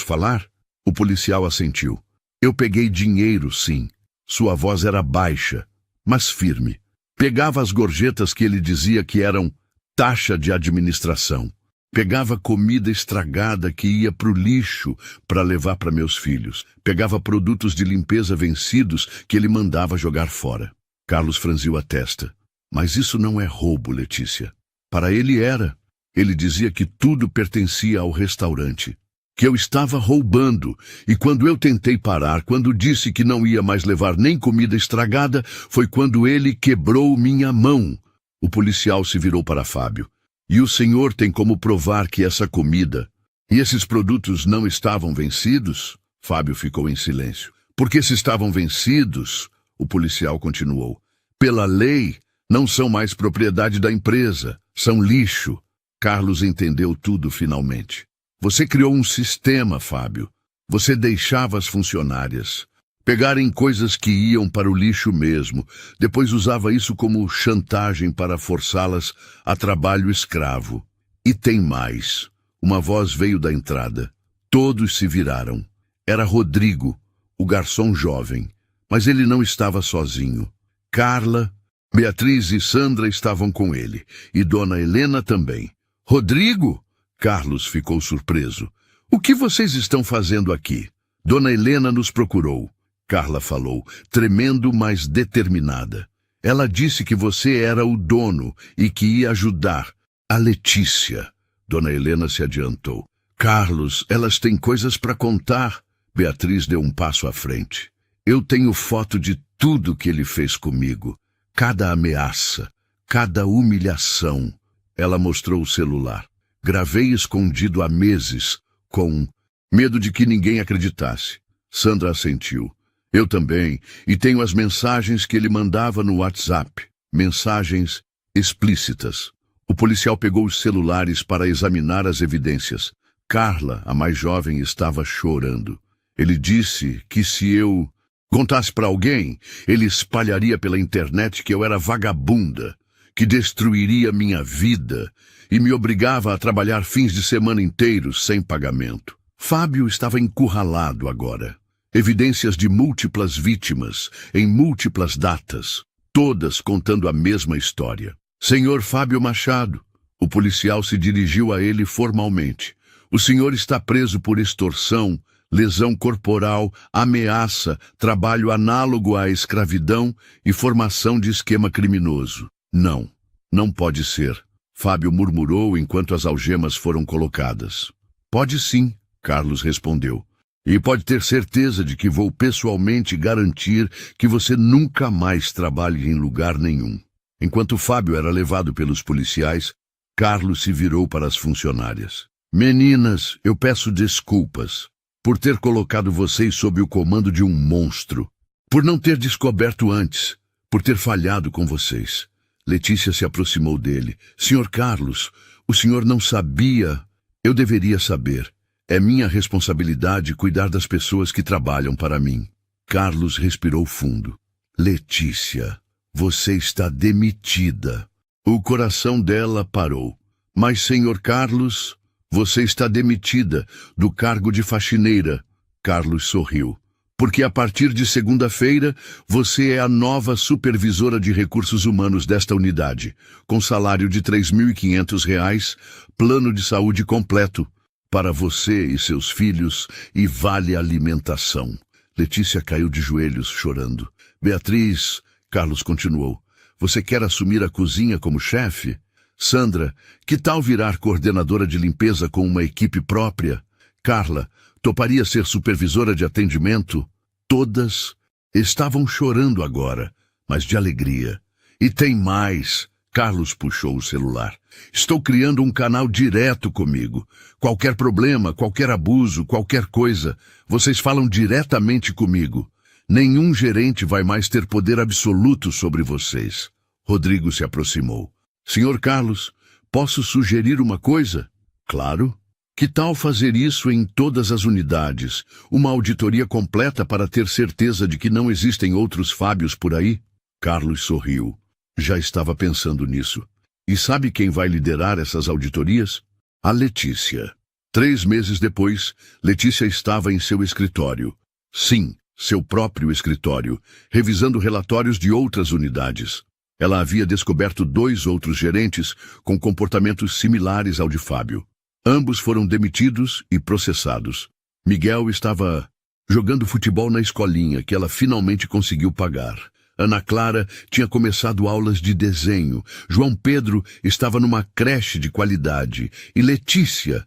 falar? O policial assentiu. Eu peguei dinheiro, sim. Sua voz era baixa, mas firme. Pegava as gorjetas que ele dizia que eram taxa de administração. Pegava comida estragada que ia para o lixo para levar para meus filhos. Pegava produtos de limpeza vencidos que ele mandava jogar fora. Carlos franziu a testa. Mas isso não é roubo, Letícia. Para ele era. Ele dizia que tudo pertencia ao restaurante. Que eu estava roubando. E quando eu tentei parar, quando disse que não ia mais levar nem comida estragada, foi quando ele quebrou minha mão. O policial se virou para Fábio. E o senhor tem como provar que essa comida e esses produtos não estavam vencidos? Fábio ficou em silêncio. Porque se estavam vencidos, o policial continuou. Pela lei, não são mais propriedade da empresa, são lixo. Carlos entendeu tudo finalmente. Você criou um sistema, Fábio. Você deixava as funcionárias pegarem coisas que iam para o lixo mesmo. Depois usava isso como chantagem para forçá-las a trabalho escravo. E tem mais. Uma voz veio da entrada. Todos se viraram. Era Rodrigo, o garçom jovem. Mas ele não estava sozinho. Carla, Beatriz e Sandra estavam com ele. E Dona Helena também. Rodrigo? Carlos ficou surpreso. O que vocês estão fazendo aqui? Dona Helena nos procurou. Carla falou, tremendo, mas determinada. Ela disse que você era o dono e que ia ajudar. A Letícia. Dona Helena se adiantou. Carlos, elas têm coisas para contar. Beatriz deu um passo à frente. Eu tenho foto de tudo que ele fez comigo. Cada ameaça, cada humilhação. Ela mostrou o celular. Gravei escondido há meses, com medo de que ninguém acreditasse. Sandra assentiu. Eu também, e tenho as mensagens que ele mandava no WhatsApp. Mensagens explícitas. O policial pegou os celulares para examinar as evidências. Carla, a mais jovem, estava chorando. Ele disse que se eu contasse para alguém, ele espalharia pela internet que eu era vagabunda, que destruiria minha vida e me obrigava a trabalhar fins de semana inteiros sem pagamento. Fábio estava encurralado agora. Evidências de múltiplas vítimas, em múltiplas datas, todas contando a mesma história. Senhor Fábio Machado, o policial se dirigiu a ele formalmente. O senhor está preso por extorsão, lesão corporal, ameaça, trabalho análogo à escravidão e formação de esquema criminoso. Não, não pode ser, Fábio murmurou enquanto as algemas foram colocadas. Pode sim, Carlos respondeu. E pode ter certeza de que vou pessoalmente garantir que você nunca mais trabalhe em lugar nenhum. Enquanto Fábio era levado pelos policiais, Carlos se virou para as funcionárias. Meninas, eu peço desculpas por ter colocado vocês sob o comando de um monstro, por não ter descoberto antes, por ter falhado com vocês. Letícia se aproximou dele. Senhor Carlos, o senhor não sabia. Eu deveria saber. É minha responsabilidade cuidar das pessoas que trabalham para mim. Carlos respirou fundo. Letícia, você está demitida. O coração dela parou. Mas, senhor Carlos, você está demitida do cargo de faxineira. Carlos sorriu. Porque a partir de segunda-feira, você é a nova supervisora de recursos humanos desta unidade, com salário de R$ 3.500, plano de saúde completo para você e seus filhos e vale alimentação. Letícia caiu de joelhos, chorando. Beatriz, Carlos continuou, você quer assumir a cozinha como chefe? Sandra, que tal virar coordenadora de limpeza com uma equipe própria? Carla, toparia ser supervisora de atendimento? Todas estavam chorando agora, mas de alegria. E tem mais. Carlos puxou o celular. Estou criando um canal direto comigo. Qualquer problema, qualquer abuso, qualquer coisa, vocês falam diretamente comigo. Nenhum gerente vai mais ter poder absoluto sobre vocês. Rodrigo se aproximou. Senhor Carlos, posso sugerir uma coisa? Claro. Que tal fazer isso em todas as unidades? Uma auditoria completa para ter certeza de que não existem outros Fábios por aí? Carlos sorriu. Já estava pensando nisso. E sabe quem vai liderar essas auditorias? A Letícia. 3 meses depois, Letícia estava em seu escritório. Sim, seu próprio escritório, revisando relatórios de outras unidades. Ela havia descoberto 2 outros gerentes com comportamentos similares ao de Fábio. Ambos foram demitidos e processados. Miguel estava jogando futebol na escolinha que ela finalmente conseguiu pagar. Ana Clara tinha começado aulas de desenho. João Pedro estava numa creche de qualidade. E Letícia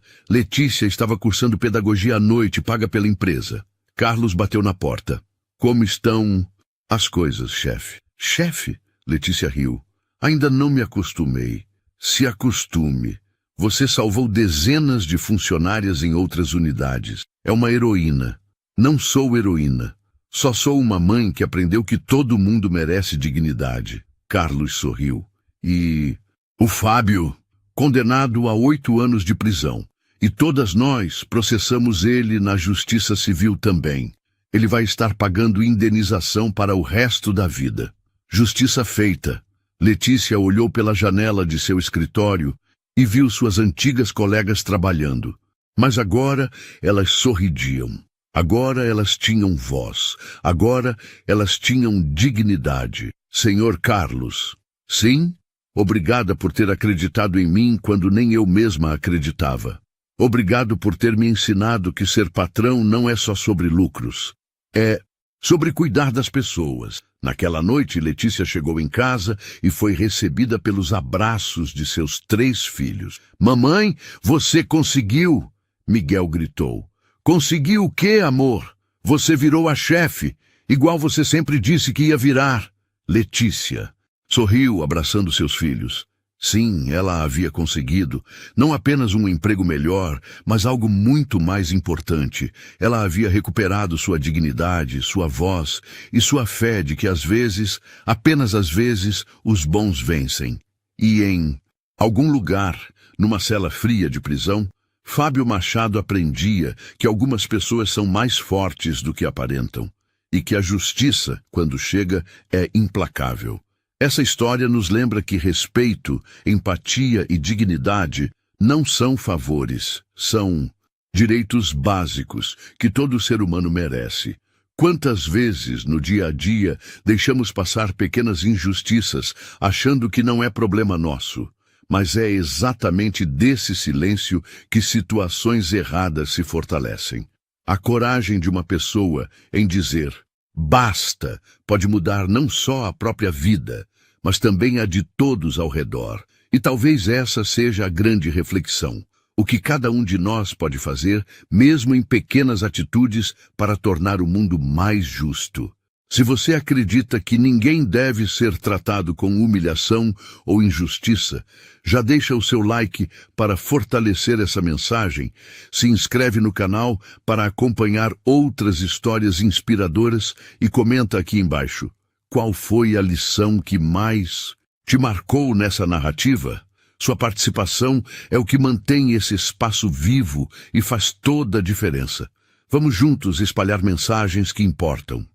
estava cursando pedagogia à noite, paga pela empresa. Carlos bateu na porta. Como estão as coisas, chefe? Chefe? Letícia riu. Ainda não me acostumei. Se acostume. Você salvou dezenas de funcionárias em outras unidades. É uma heroína. Não sou heroína. Só sou uma mãe que aprendeu que todo mundo merece dignidade. Carlos sorriu. E o Fábio, condenado a 8 anos de prisão. E todas nós processamos ele na Justiça Civil também. Ele vai estar pagando indenização para o resto da vida. Justiça feita. Letícia olhou pela janela de seu escritório e viu suas antigas colegas trabalhando. Mas agora elas sorridiam. Agora elas tinham voz. Agora elas tinham dignidade. Senhor Carlos. Sim? Obrigada por ter acreditado em mim quando nem eu mesma acreditava. Obrigado por ter me ensinado que ser patrão não é só sobre lucros. É sobre cuidar das pessoas. Naquela noite, Letícia chegou em casa e foi recebida pelos abraços de seus 3 filhos. Mamãe, você conseguiu! Miguel gritou. Conseguiu o quê, amor? Você virou a chefe, igual você sempre disse que ia virar. Letícia sorriu, abraçando seus filhos. Sim, ela havia conseguido, não apenas um emprego melhor, mas algo muito mais importante. Ela havia recuperado sua dignidade, sua voz e sua fé de que às vezes, apenas às vezes, os bons vencem. E em algum lugar, numa cela fria de prisão, Fábio Machado aprendia que algumas pessoas são mais fortes do que aparentam e que a justiça, quando chega, é implacável. Essa história nos lembra que respeito, empatia e dignidade não são favores, são direitos básicos que todo ser humano merece. Quantas vezes, no dia a dia, deixamos passar pequenas injustiças, achando que não é problema nosso? Mas é exatamente desse silêncio que situações erradas se fortalecem. A coragem de uma pessoa em dizer basta pode mudar não só a própria vida, mas também a de todos ao redor. E talvez essa seja a grande reflexão. O que cada um de nós pode fazer, mesmo em pequenas atitudes, para tornar o mundo mais justo. Se você acredita que ninguém deve ser tratado com humilhação ou injustiça, já deixa o seu like para fortalecer essa mensagem, se inscreve no canal para acompanhar outras histórias inspiradoras e comenta aqui embaixo. Qual foi a lição que mais te marcou nessa narrativa? Sua participação é o que mantém esse espaço vivo e faz toda a diferença. Vamos juntos espalhar mensagens que importam.